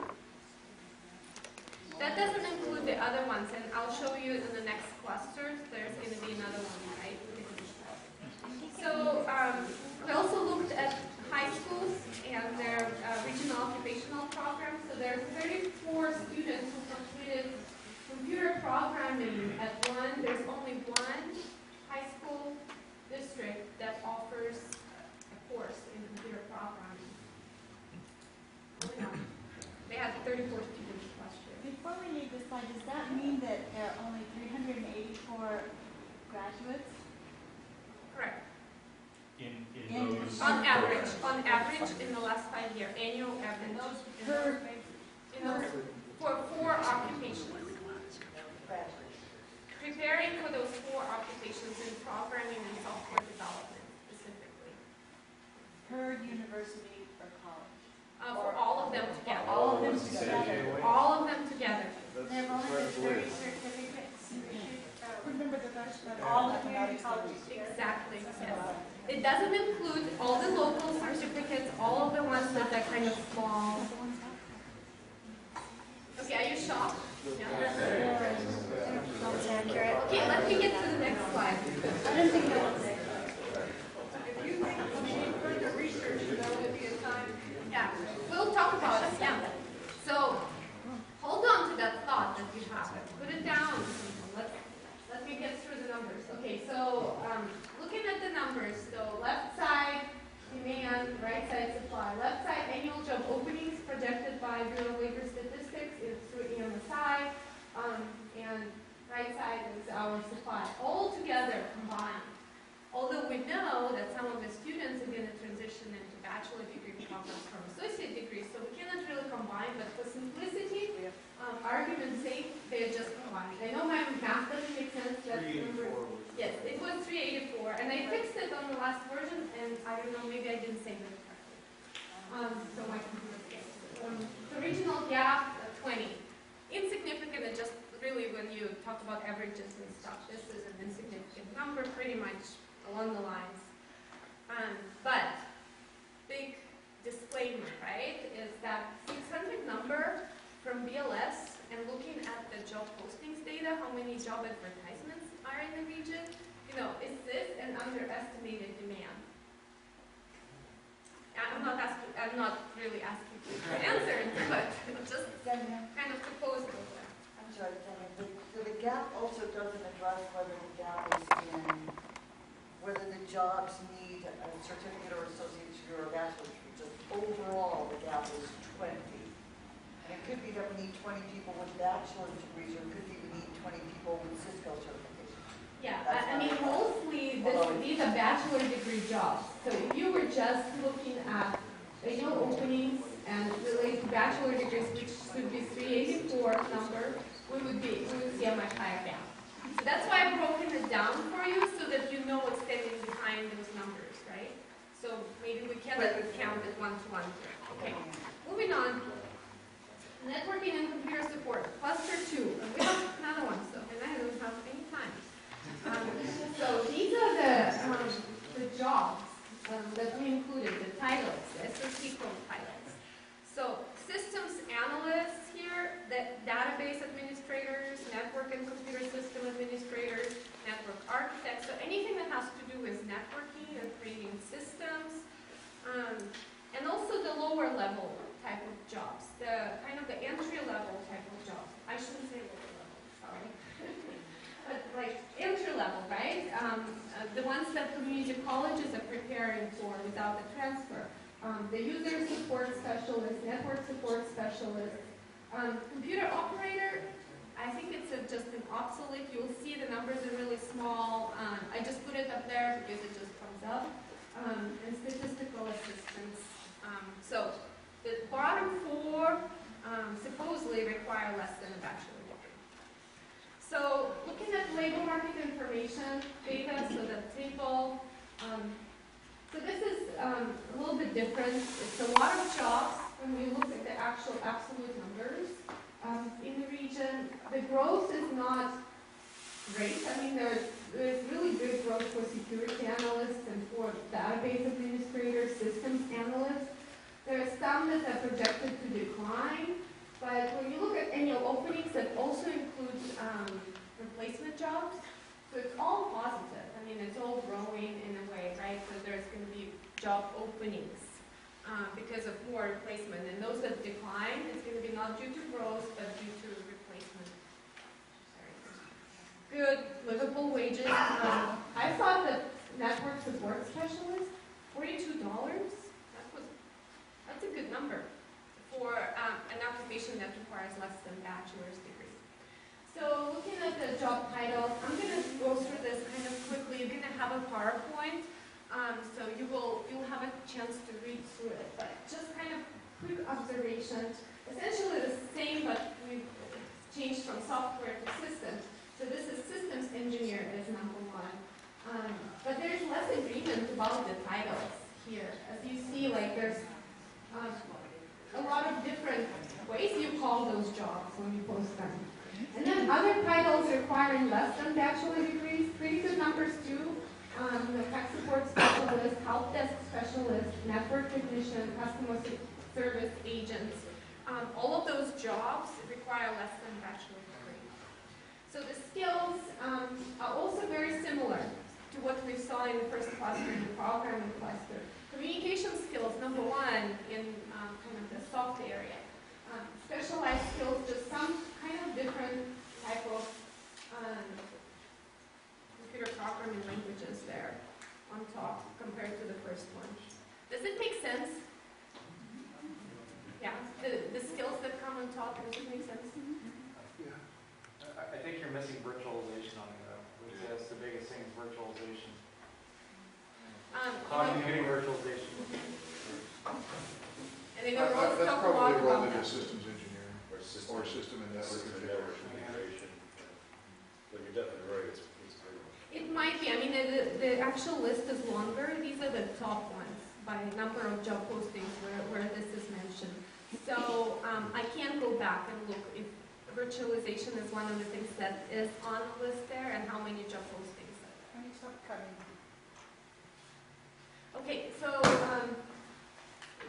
That doesn't include the other ones, and I'll show you in the next cluster, there's going to be another one, right? So we also looked at high schools and their regional occupational programs. So there are 34 students who completed computer programming at one. There's only one high school district that offers a course in computer programming. They had 34 students last year. Before we leave this slide, does that mean that there are only 384 graduates? Correct. On average in the last 5 years, annual average. For 4 occupations. Preparing for those 4 occupations in programming and software development specifically. Per university or college? For all of them together. All of them together. All of them together. There have only been 30 certificates issued. Remember the all the community colleges. Exactly. Yes. It doesn't include all the local certificates, all of the ones that are kind of small. Okay, are you shocked? Yeah. Okay, let me get to the next slide. I don't think that was it. If you think you need further research, there will be a time. Yeah, we'll talk about it. Yeah. So hold on to that thought that you have. Put it down. Let me get through the numbers. Okay, so looking at the numbers, so left side demand, right side supply. Left side annual job openings projected by Bureau of Labor Statistics is through EMSI, and right side is our supply. All together combined. Although we know that some of the students are going to transition into bachelor degree programs from associate degrees, so we cannot really combine, but for simplicity, argument's sake, they're just combined. I know my math doesn't make sense. That's 384. Yes, it was 384, and I fixed it on the last version, and I don't know, maybe I didn't save it correctly. So my computer fixed it. The regional gap, 20. Insignificant, and just really when you talk about averages and stuff, this is an insignificant number, pretty much along the lines. But big disclaimer, right, is that 600 number from BLS and looking at the job postings data, how many job advertisements are in the region, you know, is this an underestimated demand? I'm not really asking you to answer it, but just kind of propose it. I'm sorry, so the gap also doesn't address whether the gap is in, whether the jobs need a certificate or associate's degree or a bachelor's degree. Just overall, the gap is 20. And it could be that we need 20 people with bachelor's degrees, or it could be we need 20 people with Cisco certification. Yeah, I mean, mostly these are bachelor degree jobs. So if you were just looking at annual openings and related to bachelor degrees, which would be 384 number, we would see a much higher gap. So that's why I've broken it down for you, so that you know what's standing behind those numbers, right? So maybe we cannot count it one-to-one here. Okay, moving on. Networking and computer support, cluster 2. And we have another one, so and I don't have any time. So these are the jobs. that we included, the titles, the SOC code titles. So systems analysts here, the database administrators, network and computer system administrators, network architects, so anything that has to do with networking and creating systems, and also the lower level type of jobs, the kind of the entry level type of jobs. I shouldn't say lower level, sorry. But like entry level, right? The ones that community colleges are preparing for without the transfer. The user support specialist, network support specialist, computer operator, I think it's just an obsolete. You'll see the numbers are really small. I just put it up there because it just comes up. And statistical assistants. So the bottom four supposedly require less than a bachelor degree. So looking at labor market information data, so the table, so this is a little bit different. It's a lot of jobs when we look at the actual absolute numbers in the region. The growth is not great. I mean, there's really good growth for security analysts and for database administrators, systems analysts. There are some that are projected to decline, but when you look at annual openings, that also includes replacement jobs. So it's all positive. I mean, it's all growing in a way, right? So there's going to be job openings because of more replacement. And those that decline, it's going to be not due to growth, but due to replacement. Good livable wages. I thought that network support specialist, $42. That's a good number for an occupation that requires less than bachelor's degree. So looking at the job titles, I'm going to go through this kind of quickly. You're going to have a PowerPoint, so you'll have a chance to read through it. But just kind of quick observations. Essentially the same, but we've changed from software to systems. So this is systems engineer as number one. But there's less agreement about the titles here. As you see, like there's a lot of different ways you call those jobs when you post them. And then other titles requiring less than bachelor degrees, pretty good numbers too. The tech support specialist, help desk specialist, network technician, customer service agents. All of those jobs require less than bachelor degree. So the skills are also very similar to what we saw in the first cluster, in the programming cluster. Communication skills, number one, in kind of the soft area. Specialized skills, just some kind of different type of computer programming languages there on top compared to the first one. Does it make sense? Yeah, the skills that come on top, does it make sense? Yeah. I think you're missing virtualization on there, though, which is the biggest thing is virtualization. Cloud computing virtualization. And they go talk a lot probably about rolled into that. systems engineering or system and network integration. But you're definitely right, it's It might be. I mean, the actual list is longer. These are the top ones by number of job postings where this is mentioned. So I can go back and look if virtualization is one of the things that is on the list there and how many job postings. And it's not coming. Okay, so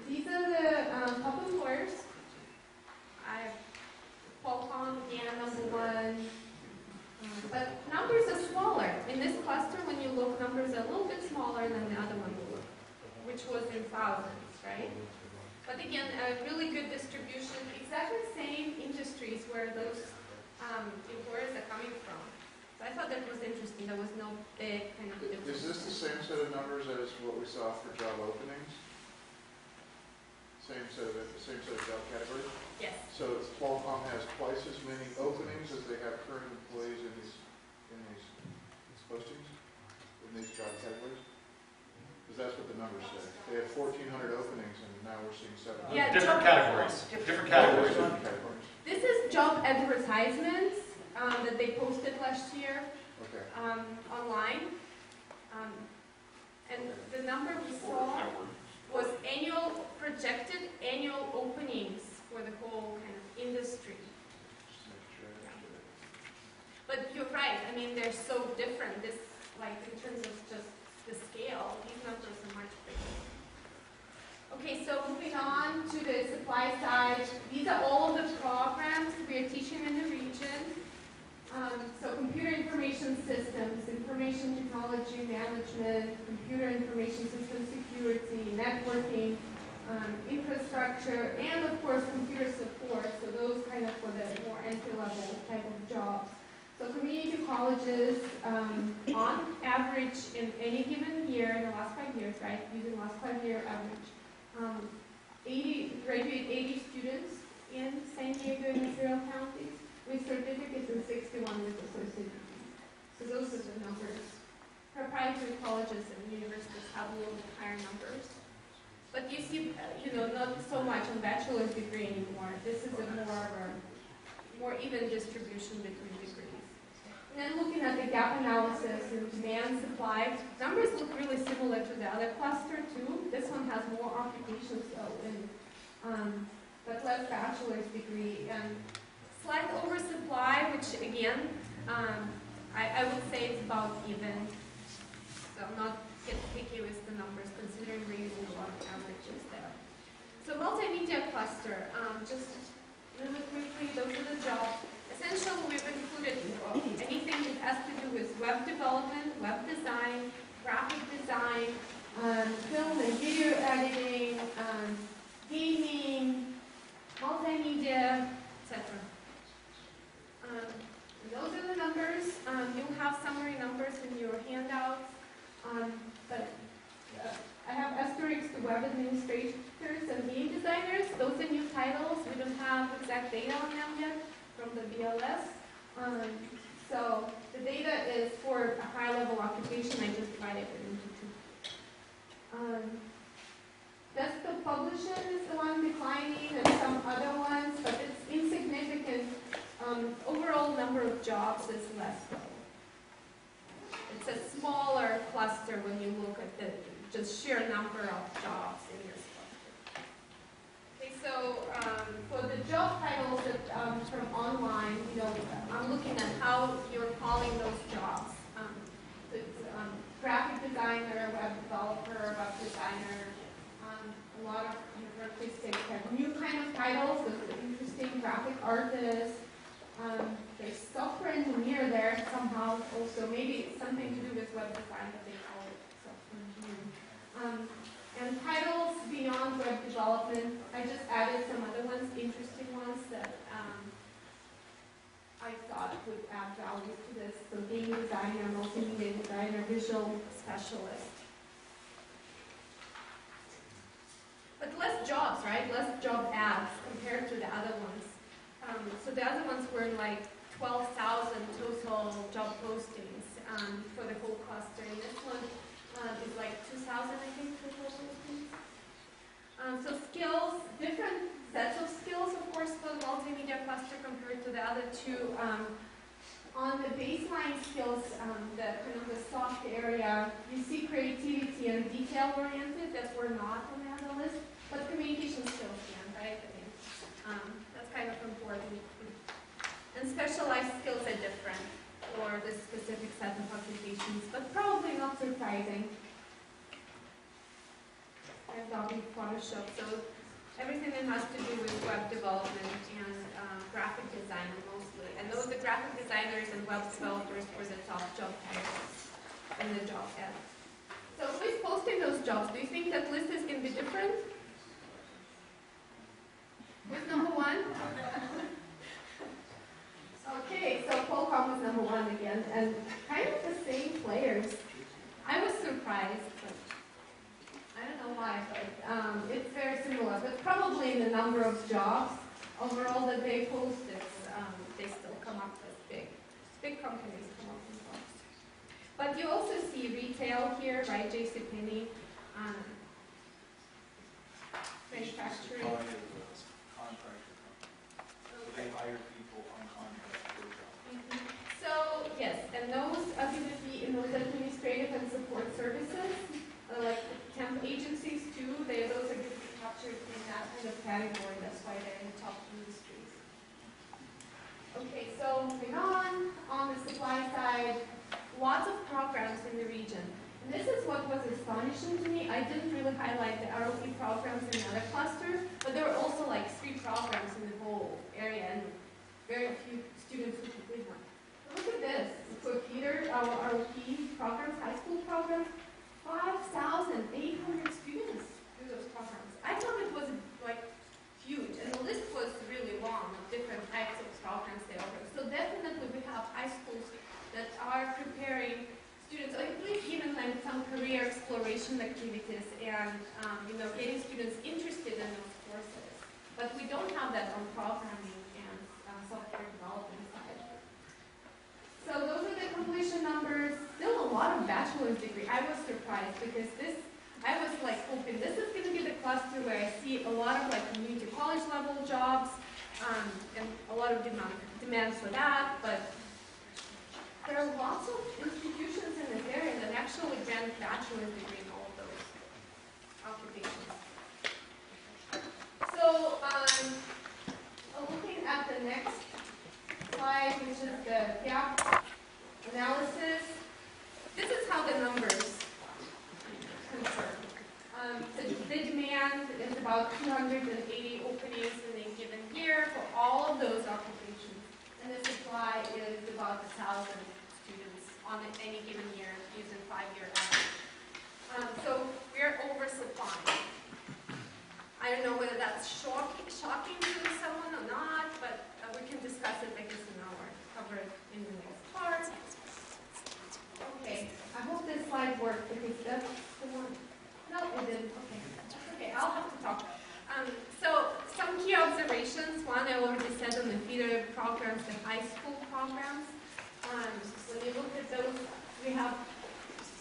these are the top employers. Qualcomm, again, number one. But numbers are smaller. In this cluster, when you look, numbers are a little bit smaller than the other one, which was in thousands, right? But again, a really good distribution, exactly the same industries where those employers are coming from. So I thought that was interesting. There was no big kind of difference. Is this the same set of numbers as what we saw for job openings? Same set of job categories? Yes. So Qualcomm has twice as many openings as they have current employees in these postings, in these job categories? Because that's what the numbers say. They have 1,400 openings, and now we're seeing 700. Yeah, Different categories. Different categories. This is job advertisements that they posted last year online. And the number we saw was projected annual openings for the whole kind of industry. But you're right. I mean, they're so different. This, like, in terms of just the scale, these numbers are much bigger. Okay, so moving on to the supply side, these are all of the programs we are teaching in the region. So computer information systems, information technology management, computer information system security, networking, infrastructure, and of course computer support, so those kind of for the more entry-level type of jobs. So community colleges, on average in any given year, in the last 5 years, right, using last 5-year average, graduate 80 students in San Diego and Israel counties with certificates and 61 with associate degrees. So those are the numbers. Proprietary colleges and universities have a little bit higher numbers. But you see, not so much on bachelor's degree anymore. This is a more even distribution between degrees. And then looking at the gap analysis and demand supply, numbers look really similar to the other cluster too. This one has more occupations though, but less bachelor's degree. And slight oversupply, which again, I would say it's about even. So I'm not get picky with the numbers, considering we're using a lot of averages there. So multimedia cluster, just really quickly, those are the jobs. Essentially, we've included anything that has to do with web development, web design, graphic design, film and video editing, gaming, multimedia, etc. Those are the numbers. You'll have summary numbers in your handouts. But I have asterisks to web administrators and game designers. Those are new titles. We don't have exact data on them yet from the BLS. So the data is for a high-level occupation. I just divided it into two. Desktop publishing is the one declining, and some other ones, but it's insignificant. Overall number of jobs is less though. It's a smaller cluster when you look at the just sheer number of jobs in this cluster. Okay, so for the job titles that from online, I'm looking at how you're calling those jobs. So it's graphic designer, web developer, web designer, a lot of artistic new kind of titles. Those are interesting, graphic artists. There's software engineer there somehow also, maybe it's something to do with web design, but they call it software engineering. And titles beyond web development, I just added some other ones, interesting ones that I thought would add value to this. So game designer, multimedia designer, visual specialist. But less jobs, right? Less job ads compared to the other ones. So the other ones were like 12,000 total job postings for the whole cluster. And this one is like 2,000, I think, total postings. So skills, different sets of skills, of course, for the multimedia cluster compared to the other two. On the baseline skills, the kind of the soft area, you see creativity and detail-oriented that were not on the other list, but communication skills, right? That's kind of important. And specialized skills are different for the specific set of occupations, but probably not surprising. Adobe Photoshop, so everything that has to do with web development and graphic design mostly. And those the graphic designers and web developers were the top job titles in the job ad. So who's posting those jobs? Do you think that list is going to be different? Who's number one? Okay, so Qualcomm was number one again, and kind of the same players. I was surprised, but I don't know why, but it's very similar. But probably in the number of jobs overall that they posted, they still come up with big companies come up with jobs. But you also see retail here, right? JCPenney, manufacturing. They hire people on contract for jobs. So yes, and those activity in those administrative and support services, like temp agencies too, those are captured in that kind of category. That's why they're in the top industries. Okay, so moving on the supply side, lots of programs in the region. And this is what was astonishing to me. I didn't really highlight the ROP programs in another cluster, but there were also like 3 programs in the whole area and very few students who complete them. Look at this. For Peter, our ROP programs, high school programs, 5,800 students do those programs. I thought it was like huge, and the list was really long of different types of programs they offer. So definitely we have high schools that are preparing students, I believe even like some career exploration activities and getting students interested in those courses. But we don't have that on programming and software development side. So those are the completion numbers. Still a lot of bachelor's degree. I was surprised because I was like hoping this is going to be the cluster where I see a lot of like community college level jobs and a lot of demand for that. But there are lots of institutions in this area that actually grant bachelor's degree in all of those occupations. So looking at the next slide, which is the gap analysis, this is how the numbers concern. The demand is about 280 openings in a given year for all of those occupations, and the supply is about 1,000 students on any given year using 5-year average. So we're oversupplying. I don't know whether that's shocking to someone or not, but we can discuss it, I guess, in our cover it in the next part. Okay, I hope this slide worked because that's the one. No, it didn't. Okay, okay, I'll have to talk. So some key observations. One, I already said on the feeder programs, the high school programs. When you look at those, we have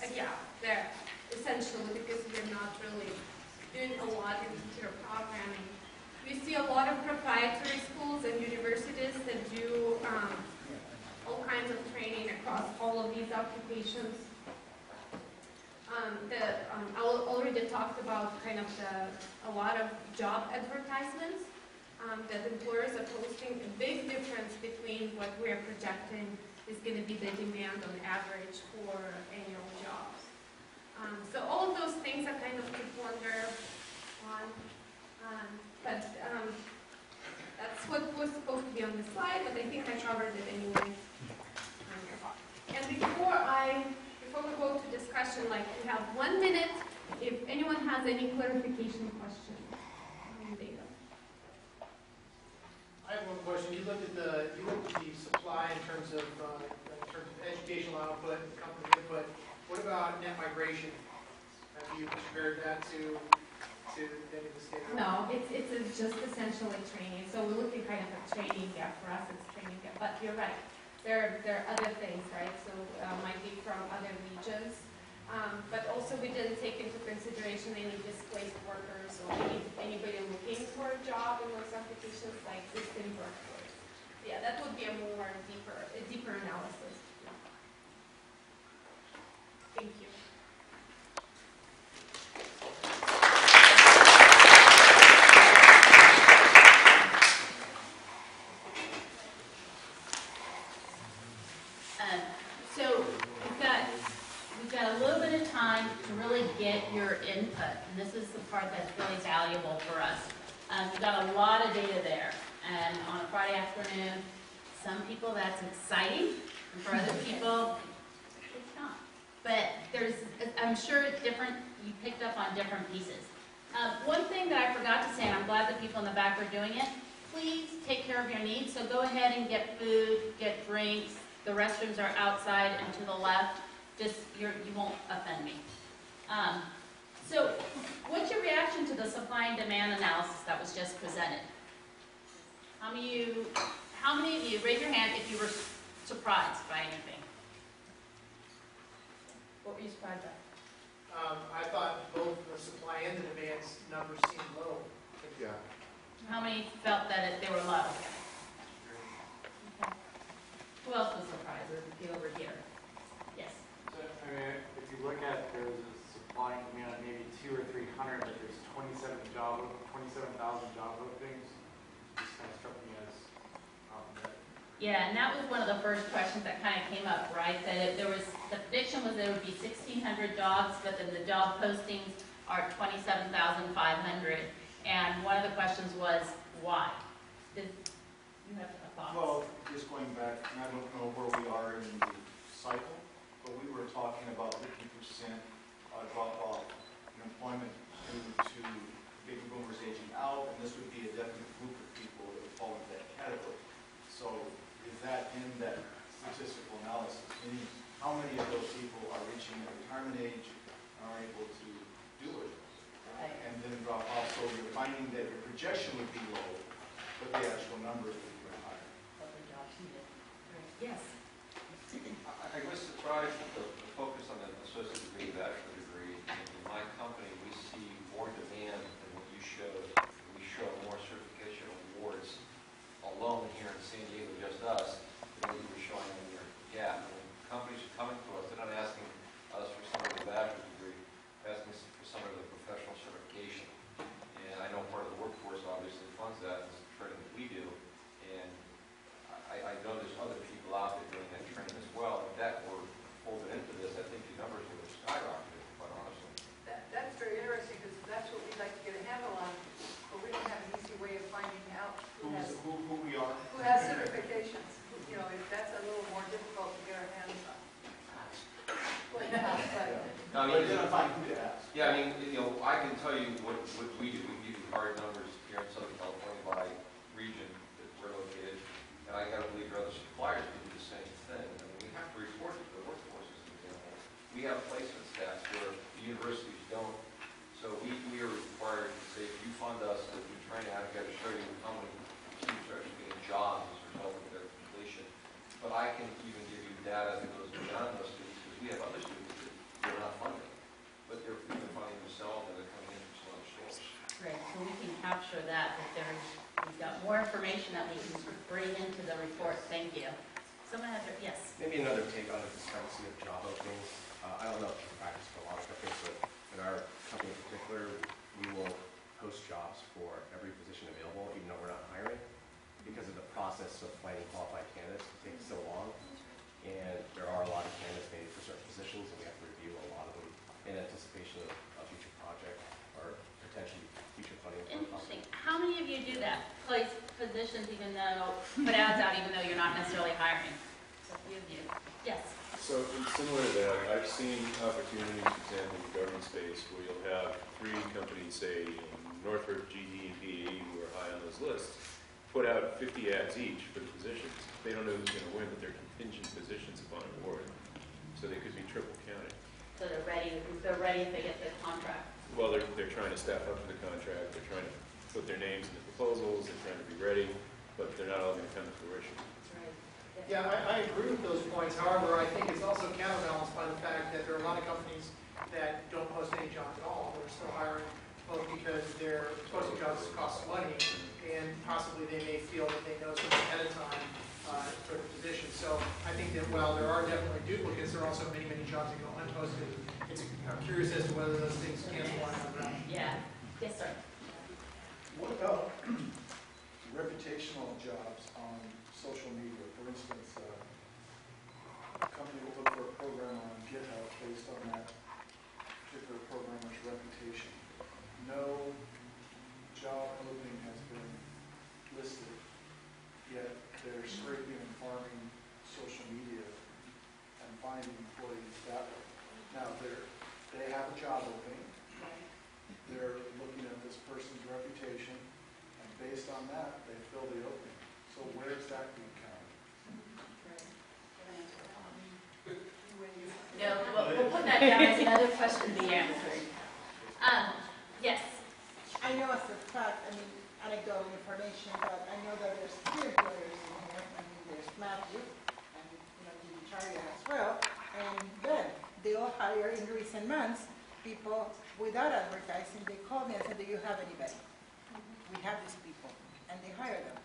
a gap there, essentially, because we're not really doing a lot in computer programming. We see a lot of proprietary schools and universities that do all kinds of training across all of these occupations. I already talked about kind of a lot of job advertisements that employers are posting. A big difference between what we're projecting is going to be the demand on average for annual jobs. So all of those things are kind of to ponder on, but that's what was supposed to be on the slide, but I think I covered it anyway. And before we go to discussion, like we have 1 minute, if anyone has any clarification questions on data. I have one question. You looked at the supply in terms of educational output and company input. What about net migration? Have you compared that to any of the state? No, it's just essentially training. So we're looking kind of at training gap. For us, it's training gap. But you're right. There are other things, right? So might be from other regions. But also we didn't take into consideration any displaced workers or anybody looking for a job in those applications like existing workforce. Yeah, that would be a deeper analysis. Thank you. So we've got a little bit of time to really get your input, and this is the part that's really valuable for us. We've got a lot of data there, and on a Friday afternoon, some people that's exciting, and for other people, it's not. But I'm sure it's different, you picked up on different pieces. One thing that I forgot to say, and I'm glad the people in the back are doing it, please take care of your needs. So go ahead and get food, get drinks. The restrooms are outside and to the left. Just, you won't offend me. So what's your reaction to the supply and demand analysis that was just presented? How many of you, raise your hand if you were surprised by anything? What were you surprised by? I thought both the supply and the demand numbers seemed low. Yeah. How many felt that they were low? Okay. Who else was surprised? Or is it over here? Yes. So, I mean, if you look at there's a supply and demand of maybe 200 or 300, but there's 27,000 job openings, just kind of struck me as Yeah, and that was one of the first questions that kind of came up, right? That there was, the prediction was there would be 1,600 jobs, but then the job postings are 27,500. And one of the questions was, why? Did you have a thought? Well, just going back, and I don't know where we are in the cycle, but we were talking about 50% drop off in employment due to baby boomers aging out, and this would be a definite group of people that would fall into that category. So is that in that statistical analysis? Meaning, how many of those people are reaching their retirement age and are able to do it? And then drop off, so you're finding that your projection would be low, but the actual number would be very high. Yes. I was surprised at the focus on the associate degree, bachelor degree. In my company, we see more demand than what you showed. We show more certification awards alone here in San Diego, just us, than what you were showing in your gap. When companies are coming to us, they're not asking us for some of the bachelor degree, they're asking us for some of the professional certification. And I know part of the workforce obviously funds that, it's the training that we do. And I know there's other people out there doing that training as well. If that were folded into this, I think the numbers would have skyrocketed, quite honestly. That's very interesting, because that's what we'd like to get a handle on, but we don't have an easy way of finding out who has certifications. You know, that's a little more difficult to get our hands on. Well, yeah, but No, I mean, identifying who to ask. Yeah, I mean, you know, I can tell you what we do. We give you hard numbers here in Southern California by region that we're located. And I gotta believe your other suppliers do the same thing. I mean, we have to report to the workforce as an example. We have placement stats where the universities don't. So we are required to say, if you fund us to do training, I've got to show you how many students are actually getting jobs as a result of their completion. But I can even give you data that goes beyond those students, because we have other students that we're not funding. But they're even funding themselves, and they're coming in from some other source. Great, so we can capture that, we've got more information that we can bring into the report. Thank you. Someone has their, yes? Maybe another take on the discrepancy of job openings. I don't know if it's practice for a lot of companies, but in our company in particular, we will post jobs for every position available, even though we're not hiring, because of the process of finding qualified candidates. It takes so long, and there are a lot of candidates maybe for certain positions, and we have to review a lot of them in anticipation of future project or potentially future funding. Interesting. How many of you do that? Place positions even though, put ads out even though you're not necessarily hiring? So a few of you. Yes. So similar to that, I've seen opportunities, for example, in the government space, where you'll have 3 companies, say, in Northrop, GE, and PE, who are high on those lists, put out 50 ads each for the positions. They don't know who's going to win, but they're contingent positions upon award. So they could be triple counted. So they're ready if they get the contract. Well, they're trying to staff up for the contract, they're trying to put their names in the proposals, they're trying to be ready, but they're not all going to come to fruition. Yeah, I agree with those points. However, I think it's also counterbalanced by the fact that there are a lot of companies that don't post any jobs at all. They're still hiring, both because their posting jobs cost money, and possibly they may feel that they know something ahead of time for the position. So I think that while there are definitely duplicates, there are also many, many jobs that go unposted. I'm curious as to whether those things cancel one another out. Yeah. Yes, sir. What about reputational jobs on social media? For instance, a company will look for a program on GitHub based on that particular programmer's reputation. No job opening has been listed, yet they're scraping and farming social media and finding employees that way. Now, they have a job opening. They're looking at this person's reputation, and based on that, they fill the opening. So where's that being counted? No, we'll put that down as another question to be answered. Yes. I know as a fact, I mean, anecdotal information, but I know that there's 3 employers in here. I mean, there's Matthew, and, you know, Charlie as well, and Ben. They all hire in recent months people without advertising. They call me and say, do you have anybody? We have these people, and they hire them.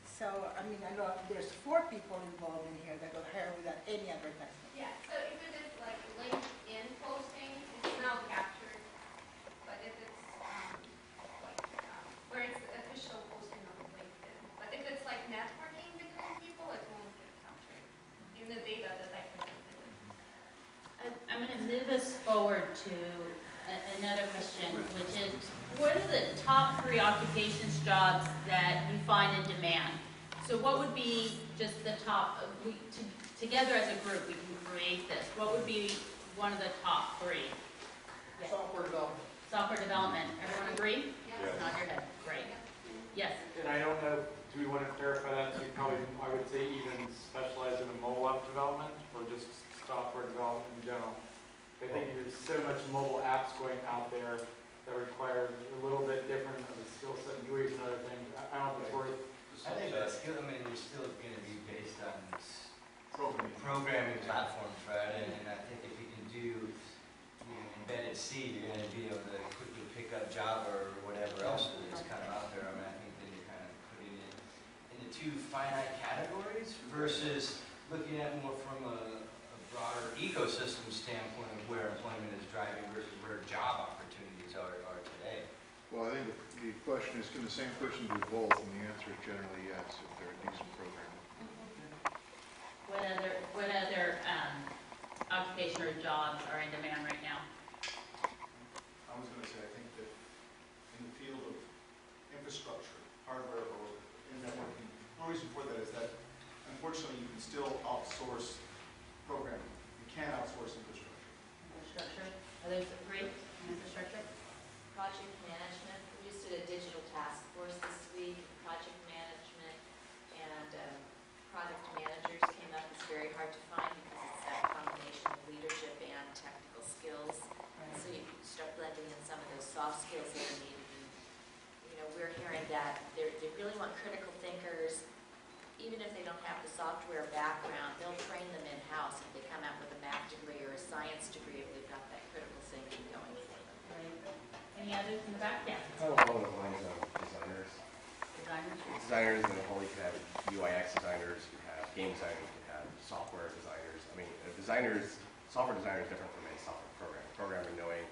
So, I mean, I know there's 4 people involved in here that got hired without any advertisement. Yeah, so if it is like LinkedIn posting, it's now captured. But if it's where it's official posting on LinkedIn. But if it's like networking between people, it won't to another question, which is, what are the top 3 occupations, jobs that you find in demand? So what would be just the top, together as a group, we can create this. What would be one of the top 3? Yes. Software development. Software development. Everyone agree? Yes. Nod your head. Great. Yes. And I don't know, do we want to clarify that to probably, I would say even specialize in the mobile app development or just software development in general? I think there's so much mobile apps going out there that require a little bit different of a skill set and GUIs and other things. I don't know if it's worth. I think that skill, I mean, you're still going to be based on programming platforms, right? And I think if you can do embedded C, you're going to be able to quickly pick up Java or whatever else is kind of out there. I mean, I think then you're kind of putting it into 2 finite categories versus looking at more from a broader ecosystem standpoint of where employment is driving versus where job opportunities are today. Well, I think the question is, can the same person do both? And the answer is generally yes, if they're a decent programmer. What other occupation or jobs are in demand right now? I was going to say, I think that in the field of infrastructure, hardware, or networking, the reason for that is that unfortunately you can still outsource programming. You can't outsource infrastructure. Infrastructure. Others agree? Infrastructure. Project management. We just did a digital task force this week. Project management and product managers came up. It's very hard to find because it's that combination of leadership and technical skills. Right. So you can start blending in some of those soft skills that are needed. And, you know, we're hearing that they really want critical thinkers. Even if they don't have the software background, they'll train them in-house if they come out with a math degree or a science degree if they've got that critical thinking going for them. Right. Any others in the back? Yeah. Kind of along the lines of designers. Designers? Designers in the whole, you could have UI/UX designers, you could have game designers, you could have software designers. I mean, software designer is different from a software programmer. Programmer knowing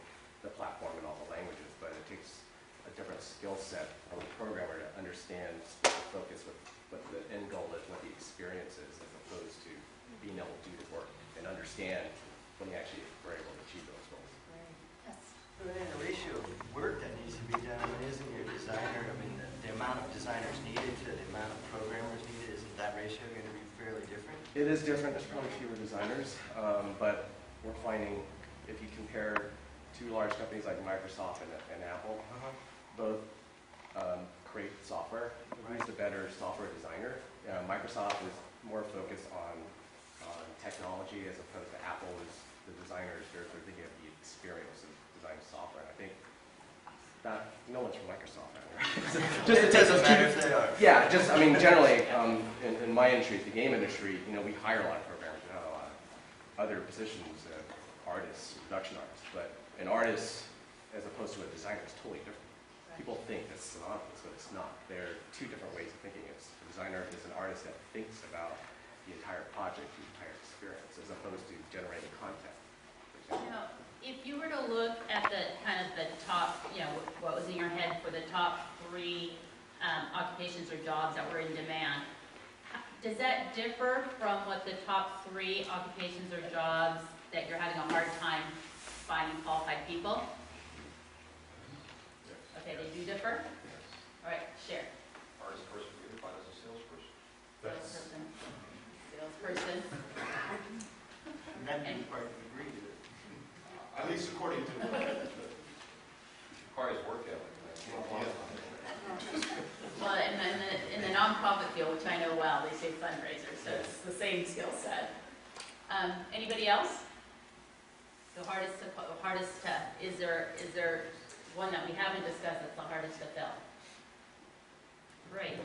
the platform and all the languages, but it takes a different skill set from a programmer to understand the focus with what the end goal is, what the experience is, as opposed to being able to do the work and understand when you actually were able to achieve those goals. Right. Yes. But then the ratio of work that needs to be done, I mean, isn't your designer, I mean, the amount of designers needed to the amount of programmers needed, isn't that ratio going to be fairly different? It is different. There's probably fewer designers, but we're finding if you compare 2 large companies like Microsoft and Apple, both create software. Who's the better software designer? Microsoft is more focused on technology as opposed to Apple is the designers. They're thinking of the experience of designing software. And I think that no one's from Microsoft. It doesn't matter if they are. Yeah, I mean, generally, in my industry, the game industry, we hire a lot of programmers, not a lot of other positions, artists, production artists. But an artist, as opposed to a designer, is totally different. People think that's synonymous, but it's not. There are 2 different ways of thinking. It's a designer is an artist that thinks about the entire project, the entire experience, as opposed to generating content. If you were to look at the kind of the top, what was in your head for the top 3 occupations or jobs that were in demand, does that differ from what the top 3 occupations or jobs that you're having a hard time finding qualified people? Okay, they do differ? All right, share. Hardest person we can find is a salesperson. Salesperson. And that means quite a degree to it. At least according to Requires work ethic. Well, in the nonprofit field, which I know well, they say fundraisers, so it's the same skill set. Anybody else? The hardest to, is there one that we haven't discussed that's the hardest to fill? Great.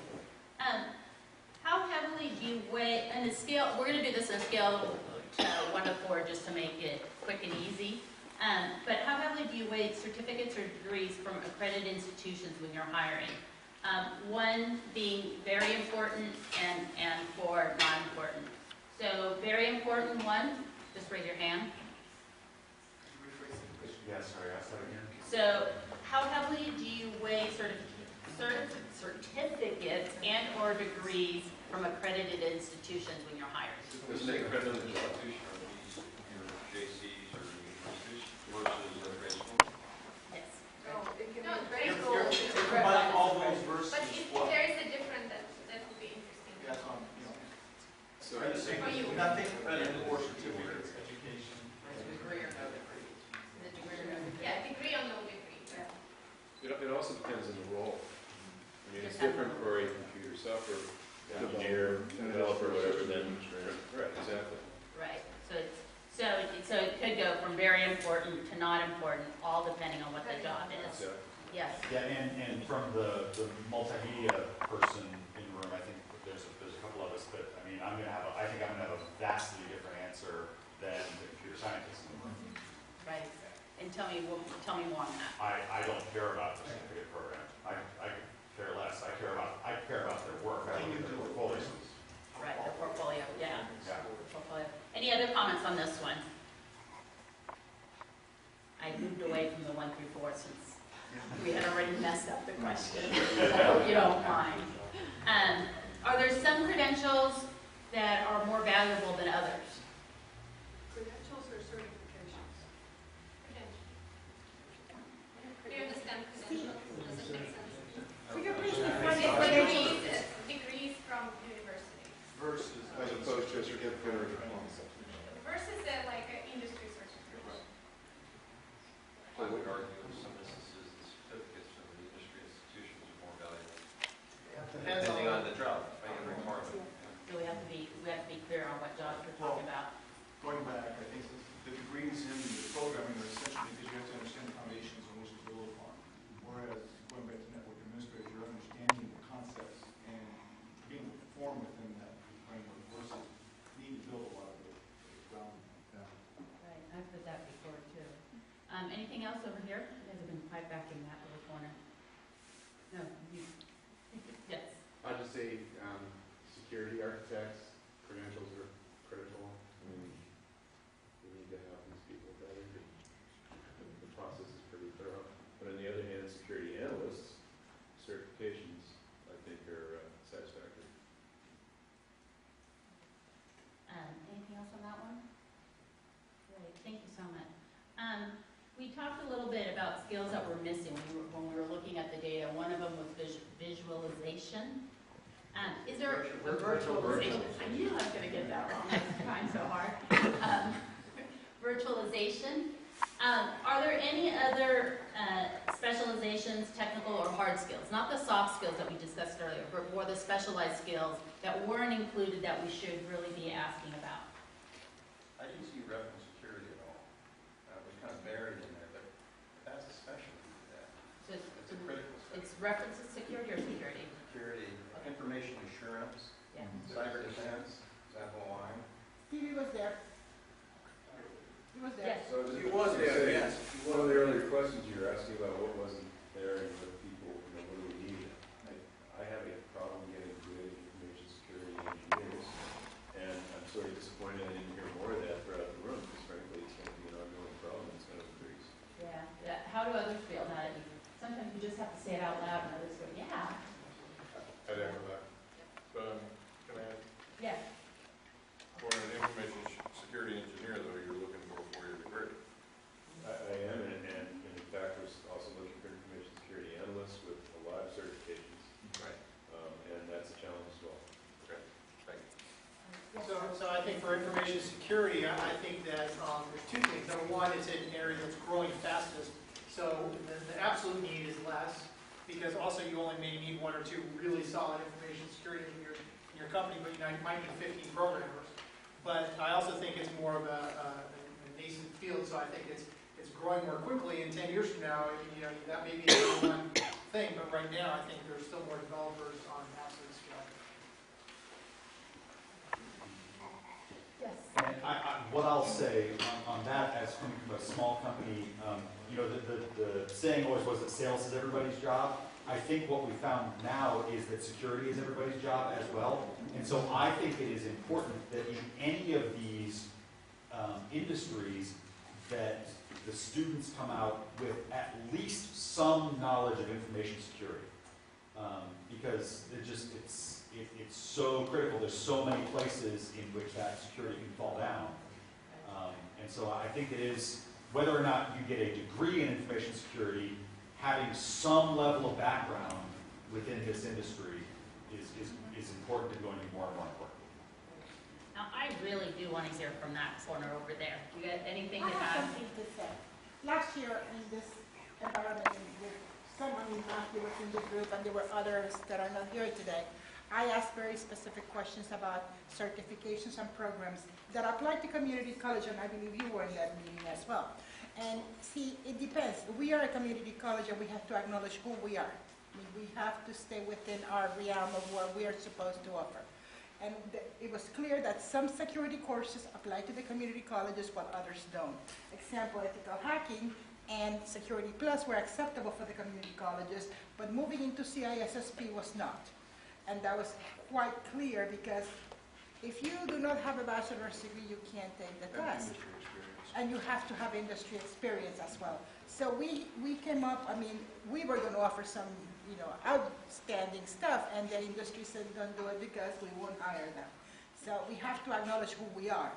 How heavily do you weigh, and the scale, we're going to do this on a scale to 1 to 4 just to make it quick and easy. But how heavily do you weigh certificates or degrees from accredited institutions when you're hiring? 1 being very important and 4 not important. So very important 1, just raise your hand. Yeah, sorry, I started here. So how heavily do you weigh certificates and or degrees from accredited institutions when you're hired? When you say accredited institution, are these your JCs or universities? versus grade school? Yes. No, it can No, be grade grade school. school. It's Combining all those versus But if what? there is a difference, that would be interesting. That's on, So Are you saying, For you. nothing credit or certificate education? Degree or no degree. The degree or no degree. Yeah, degree or no degree. it also depends on the role. I mean, it's different for a computer software engineer, developer, whatever, than, right, exactly. Right, so it could go from very important to not important, all depending on what the job is. Exactly. Yes. Yeah, and from the multimedia person in the room, I think there's a couple of us, but I mean, I think I'm gonna have a vastly different answer than the computer scientist in the room. Right, and tell me more on that. I don't care about the certificate program. I could care less. I care about their work. I look at their portfolios. Right, the portfolio, yeah. Yeah. Portfolio. Any other comments on this one? I moved away from the 1 through 4 since we had already messed up the question. I hope you don't mind. Are there some credentials that are more valuable than others? Credentials or certifications? Do you understand credentials? Does it make sense? Could you please It's define degrees from university Versus, as opposed to a certificate or a diploma. versus like an industry certification. I would argue in some instances, the certificates from the industry institutions are more valuable. Depends Depending on on, the job, by every requirement. So we have to be clear on what jobs we're talking about. Going back, I think the degrees in the programming are essential because you have to understand the foundations on which to build upon. Whereas going back to network administrators, you're understanding the concepts and being able to perform within that framework versus needing to build a lot of the ground. Right, I've heard that before too. Anything else over here? You guys have been quite back in that little corner. No, you, yes. I'd just say, security architects, credentials are critical. I mean, we need to have these people vetted. The process is pretty thorough. But on the other hand, security analysts, certifications, I think are satisfactory. Anything else on that one? Great, thank you so much. We talked a little bit about skills that were missing when we were looking at the data. One of them was visualization. Is there virtualization? I knew I was going to get that wrong. I was trying so hard. Virtualization. Are there any other specializations, technical or hard skills? Not the soft skills that we discussed earlier, but more the specialized skills that weren't included that we should really be asking about? I didn't see reference security at all. It was kind of buried in there, but that's a specialty for that. So It's a critical specialty. it's references security or security? Security, information assurance, Yeah. cyber defense, is that the line? Stevie was there. He was there. Yes. So He was there, yes. One of the earlier questions you were asking about what wasn't there and what people, what do we need? I have a problem getting good information security engineers, and I'm sort of disappointed I didn't hear more of that throughout the room, because frankly, it's going to be an ongoing problem, it's going to increase. Yeah. How do others feel now that you, sometimes you just have to say it out loud and others go, yeah. I'd echo that. Can I add? Yes. For an information security engineer, though, you're looking for a 4-year degree. I am, and in fact, we're also looking for information security analysts with a lot of certifications. Right. And that's a challenge as well. Okay, thank you. so I think for information security, I think that there's two things. Number one, it's an area that's growing fastest. So the absolute need is less, because also you only may need 1 or 2 really solid information security engineers in your company, but you might need 15 programmers. But I also think it's more of a nascent field, so I think it's growing more quickly. And 10 years from now, that may be the number one thing, but right now I think there's still more developers on absolute scale. Yes. And what I'll say on that, as coming from a small company, the saying always was that sales is everybody's job. I think what we found now is that security is everybody's job as well. And so I think it is important that in any of these industries that the students come out with at least some knowledge of information security. Because it's so critical. There's so many places in which that security can fall down. And so I think it is whether or not you get a degree in information security, having some level of background within this industry is important and going to be more and more important. Now, I really do want to hear from that corner over there. You got anything I to have add? something to say. Last year in this environment, with someone in Matthew was in the group, and there were others that are not here today, I asked very specific questions about certifications and programs that apply to community college, and I believe you were in that meeting as well. And see, it depends. We are a community college, and we have to acknowledge who we are. I mean, we have to stay within our realm of what we are supposed to offer. And it was clear that some security courses apply to the community colleges while others don't. Example, ethical hacking and Security Plus were acceptable for the community colleges, but moving into CISSP was not. And that was quite clear, because if you do not have a bachelor's degree, you can't take the test. And you have to have industry experience as well. So we came up, I mean, we were going to offer some, outstanding stuff, and the industry said don't do it because we won't hire them. So we have to acknowledge who we are.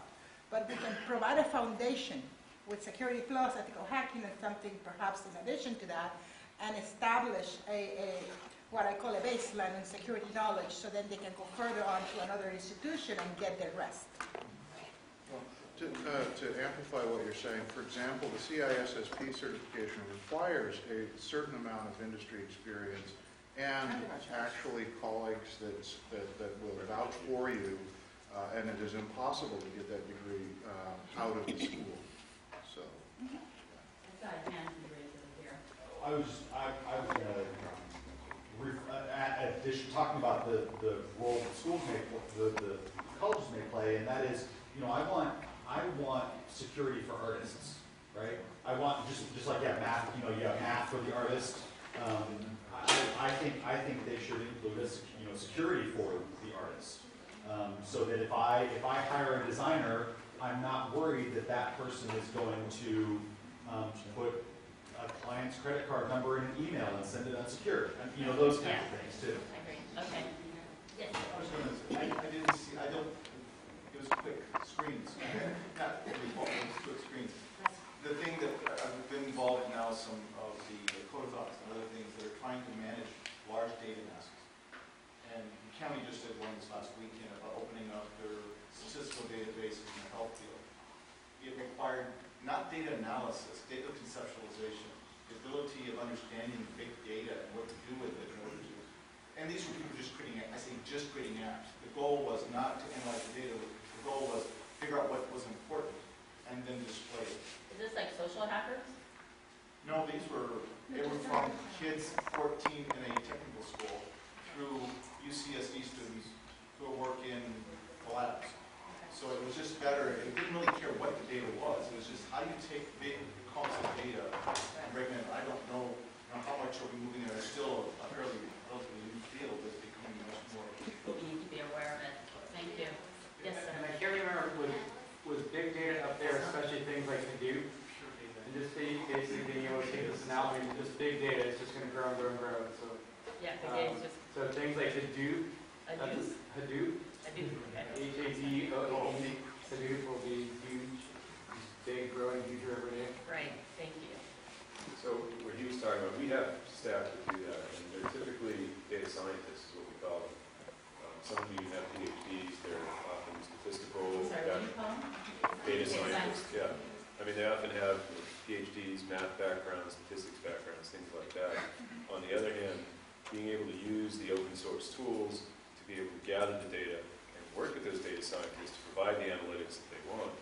But we can provide a foundation with Security Plus, ethical hacking, and something perhaps in addition to that, and establish what I call a baseline in security knowledge, so then they can go further on to another institution and get the rest. Well, to amplify what you're saying, for example, the CISSP certification requires a certain amount of industry experience and actually colleagues that will vouch for you, and it is impossible to get that degree out of the school. So. I've got a hand raised over here. I was going to talking about the role that schools may, the colleges may play, and that is, I want security for artists, right? I want just like math. You have math for the artist. I think they should include security for the artist, so that if I hire a designer, I'm not worried that person is going to put a client's credit card number in an email and send it unsecured. Those kinds of things too. I agree. Okay. Yes. I was going to say, I didn't see, it was quick screens. Not really fault, it was quick screens. The thing that I've been involved in now is some of the Codathons and other things that are trying to manage large data masses. And the county just did one this last weekend about opening up their statistical databases in the health field. It required not data analysis, data conceptualization, the ability of understanding big data and what to do with it in order to. And these were people just creating, just creating apps. The goal was not to analyze the data. The goal was figure out what was important and then display it. Is this like social hackers? No, they were from kids 14 in a technical school through UCSD students who work in the labs. So it was just better. It didn't really care what the data was. It was just how do you take big clumps of data and break them in. I don't know how much are we moving there. It's still a fairly relatively new field that's becoming much more. We need to be aware of it. Thank you. Yes, sir. And I can't remember with big data up there, especially things like Hadoop, and just basically being able to take this analogy to just big data, it's just going to grow and grow and grow. So, yeah, the data's just. So things like Hadoop, Hadoop, H-A-D-O-O-P, Hadoop will be huge, big, growing future every day. Right, thank you. So what he was talking about, we have staff that do that, and they're typically data scientists is what we call them. Some of you have PhDs, they're often statistical. Sorry, what do you call them? Data scientists, yeah. I mean, they often have PhDs, math backgrounds, statistics backgrounds, things like that. On the other hand, being able to use the open source tools to be able to gather the data and work with those data scientists to provide the analytics that they want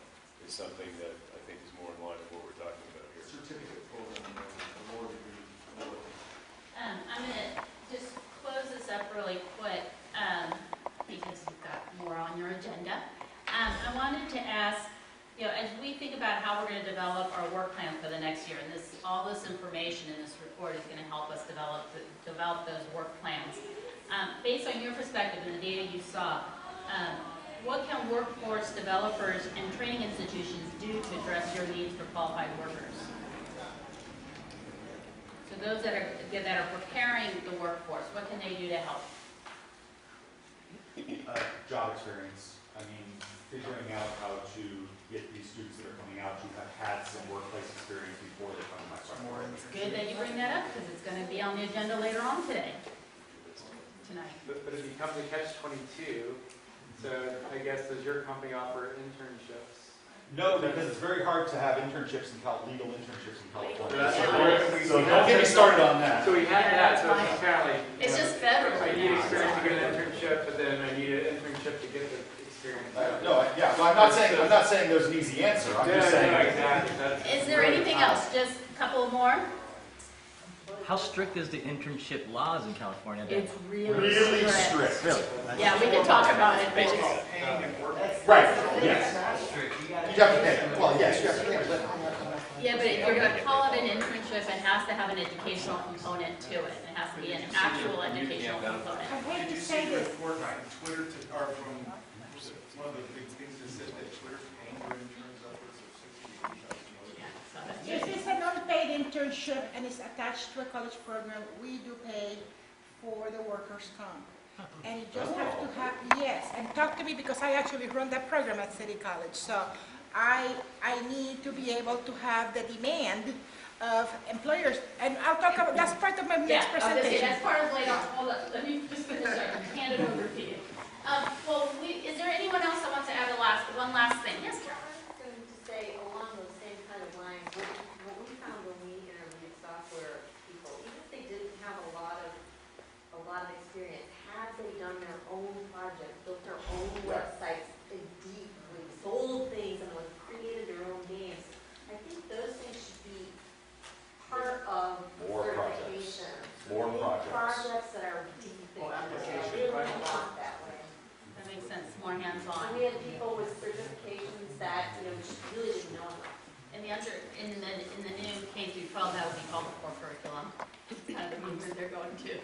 is something that I think is more in line with what we're talking about here. Certificate program, a lower degree. I'm going to just close this up really quick because you've got more on your agenda. I wanted to ask, as we think about how we're going to develop our work plan for the next year, and all this information in this report is going to help us develop those work plans. Based on your perspective and the data you saw, what can workforce developers and training institutions do to address your needs for qualified workers? So those that are preparing the workforce, what can they do to help? Job experience. I mean, figuring out how to get these students that are coming out to have had some workplace experience before they come to my program. It's good that you bring that up, because it's going to be on the agenda later on tonight. But it becomes a catch-22, so I guess does your company offer internships? No, because it's very hard to have internships in legal internships in California. So don't get me started on that. So we had that, so it's kind of like. It's just federal. I need experience to get an internship, but then I need an internship to get the experience. I'm not saying there's an easy answer. I'm just saying. Exactly. Is there anything else? Just a couple more? How strict is the internship laws in California? It's really strict. Really? Yeah, we can talk about it. Right, yes. You have to pay. Well, yes, you have to pay. Yeah, but if you're going to call it an internship, it has to have an educational component to it. It has to be an actual educational component. I hate Did to you say see this. the report from Twitter, or from, one of the big things that said that Twitter's paying for interns upwards of $60,000? If it's an unpaid internship and it's attached to a college program, we do pay for the workers' comp. And you just have to have, yes, and talk to me because I actually run that program at City College. So I need to be able to have the demand of employers, and I'll talk about, that's part of my next presentation. That's part of later on. Hold on, let me just finish up and hand it over to you. Is there anyone else that wants to add one last thing? Yes, Carol? I was going to say, along those same kind of lines, what we found when we interviewed software people, even if they didn't have a lot of experience, had they done their own projects, built their own websites, and deeply sold things and created their own games, I think those things should be part of More certification. More projects. Projects that are deep and really not that way. That makes sense. More hands-on. We had people with certifications that, just really didn't know about. In the new K through 12, that would be called the core curriculum. It's kind of the movement they're going to.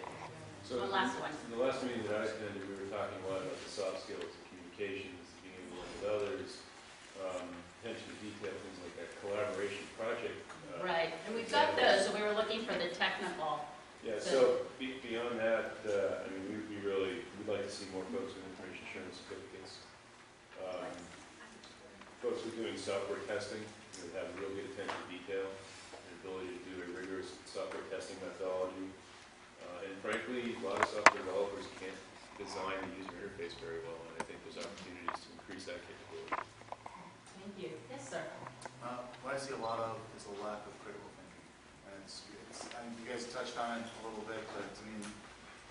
So One last one. In the last meeting that I attended, we were talking a lot about the soft skills, communications, being able to work with others, attention to detail, things like that, collaboration, project. Right, and we've got those, so we were looking for the technical. Yeah, so beyond that, we'd like to see more folks with information assurance certificates. Folks who are doing software testing, that have real good attention to detail, and ability to do a rigorous software testing methodology. And frankly, a lot of software developers can't design the user interface very well, and I think there's opportunities to increase that capability. Thank you. Yes, sir. What I see a lot of is a lack of critical thinking. And you guys touched on it a little bit, but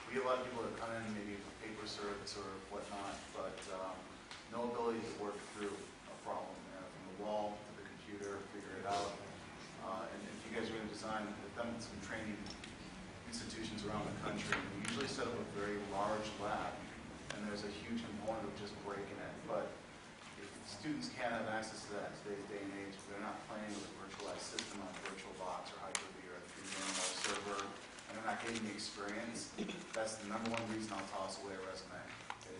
we get a lot of people that come in, maybe for paper service or whatnot, but no ability to work through a problem, from the wall to the computer, figure it out. And if you guys are going to design, we've done some training institutions around the country. We usually set up a very large lab, and there's a huge component of just breaking it. But if students can't have access to that in today's day and age, if they're not playing with a virtualized system like VirtualBox or Hyper-V or a 3D server, and they're not getting the experience, that's the number one reason I'll toss away a resume.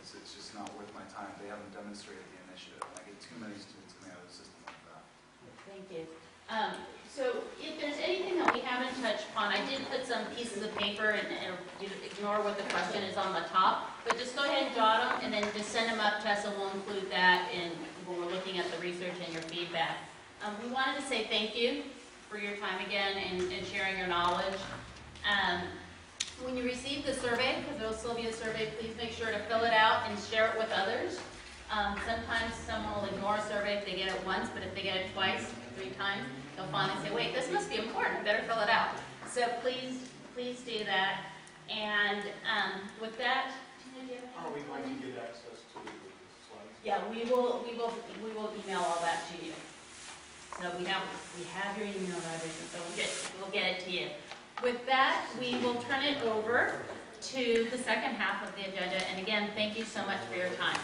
It's just not worth my time. They haven't demonstrated the initiative. And I get too many students coming out of the system like that. Thank you. So if there's anything that we haven't touched upon, I did put some pieces of paper, and you ignore what the question is on the top, but just go ahead and jot them, and then just send them up to us, and we'll include that when we're looking at the research and your feedback. We wanted to say thank you for your time again and sharing your knowledge. When you receive the survey, because there will still be a survey, please make sure to fill it out and share it with others. Sometimes someone will ignore a survey if they get it once, but if they get it twice, 3 times, they'll finally say, wait, this must be important, better fill it out. So please do that. And with that, Are we going to get access to the slides? yeah, we will email all that to you. So we have your email address, so we'll get it to you. With that, we will turn it over to the second half of the agenda. And again, thank you so much for your time.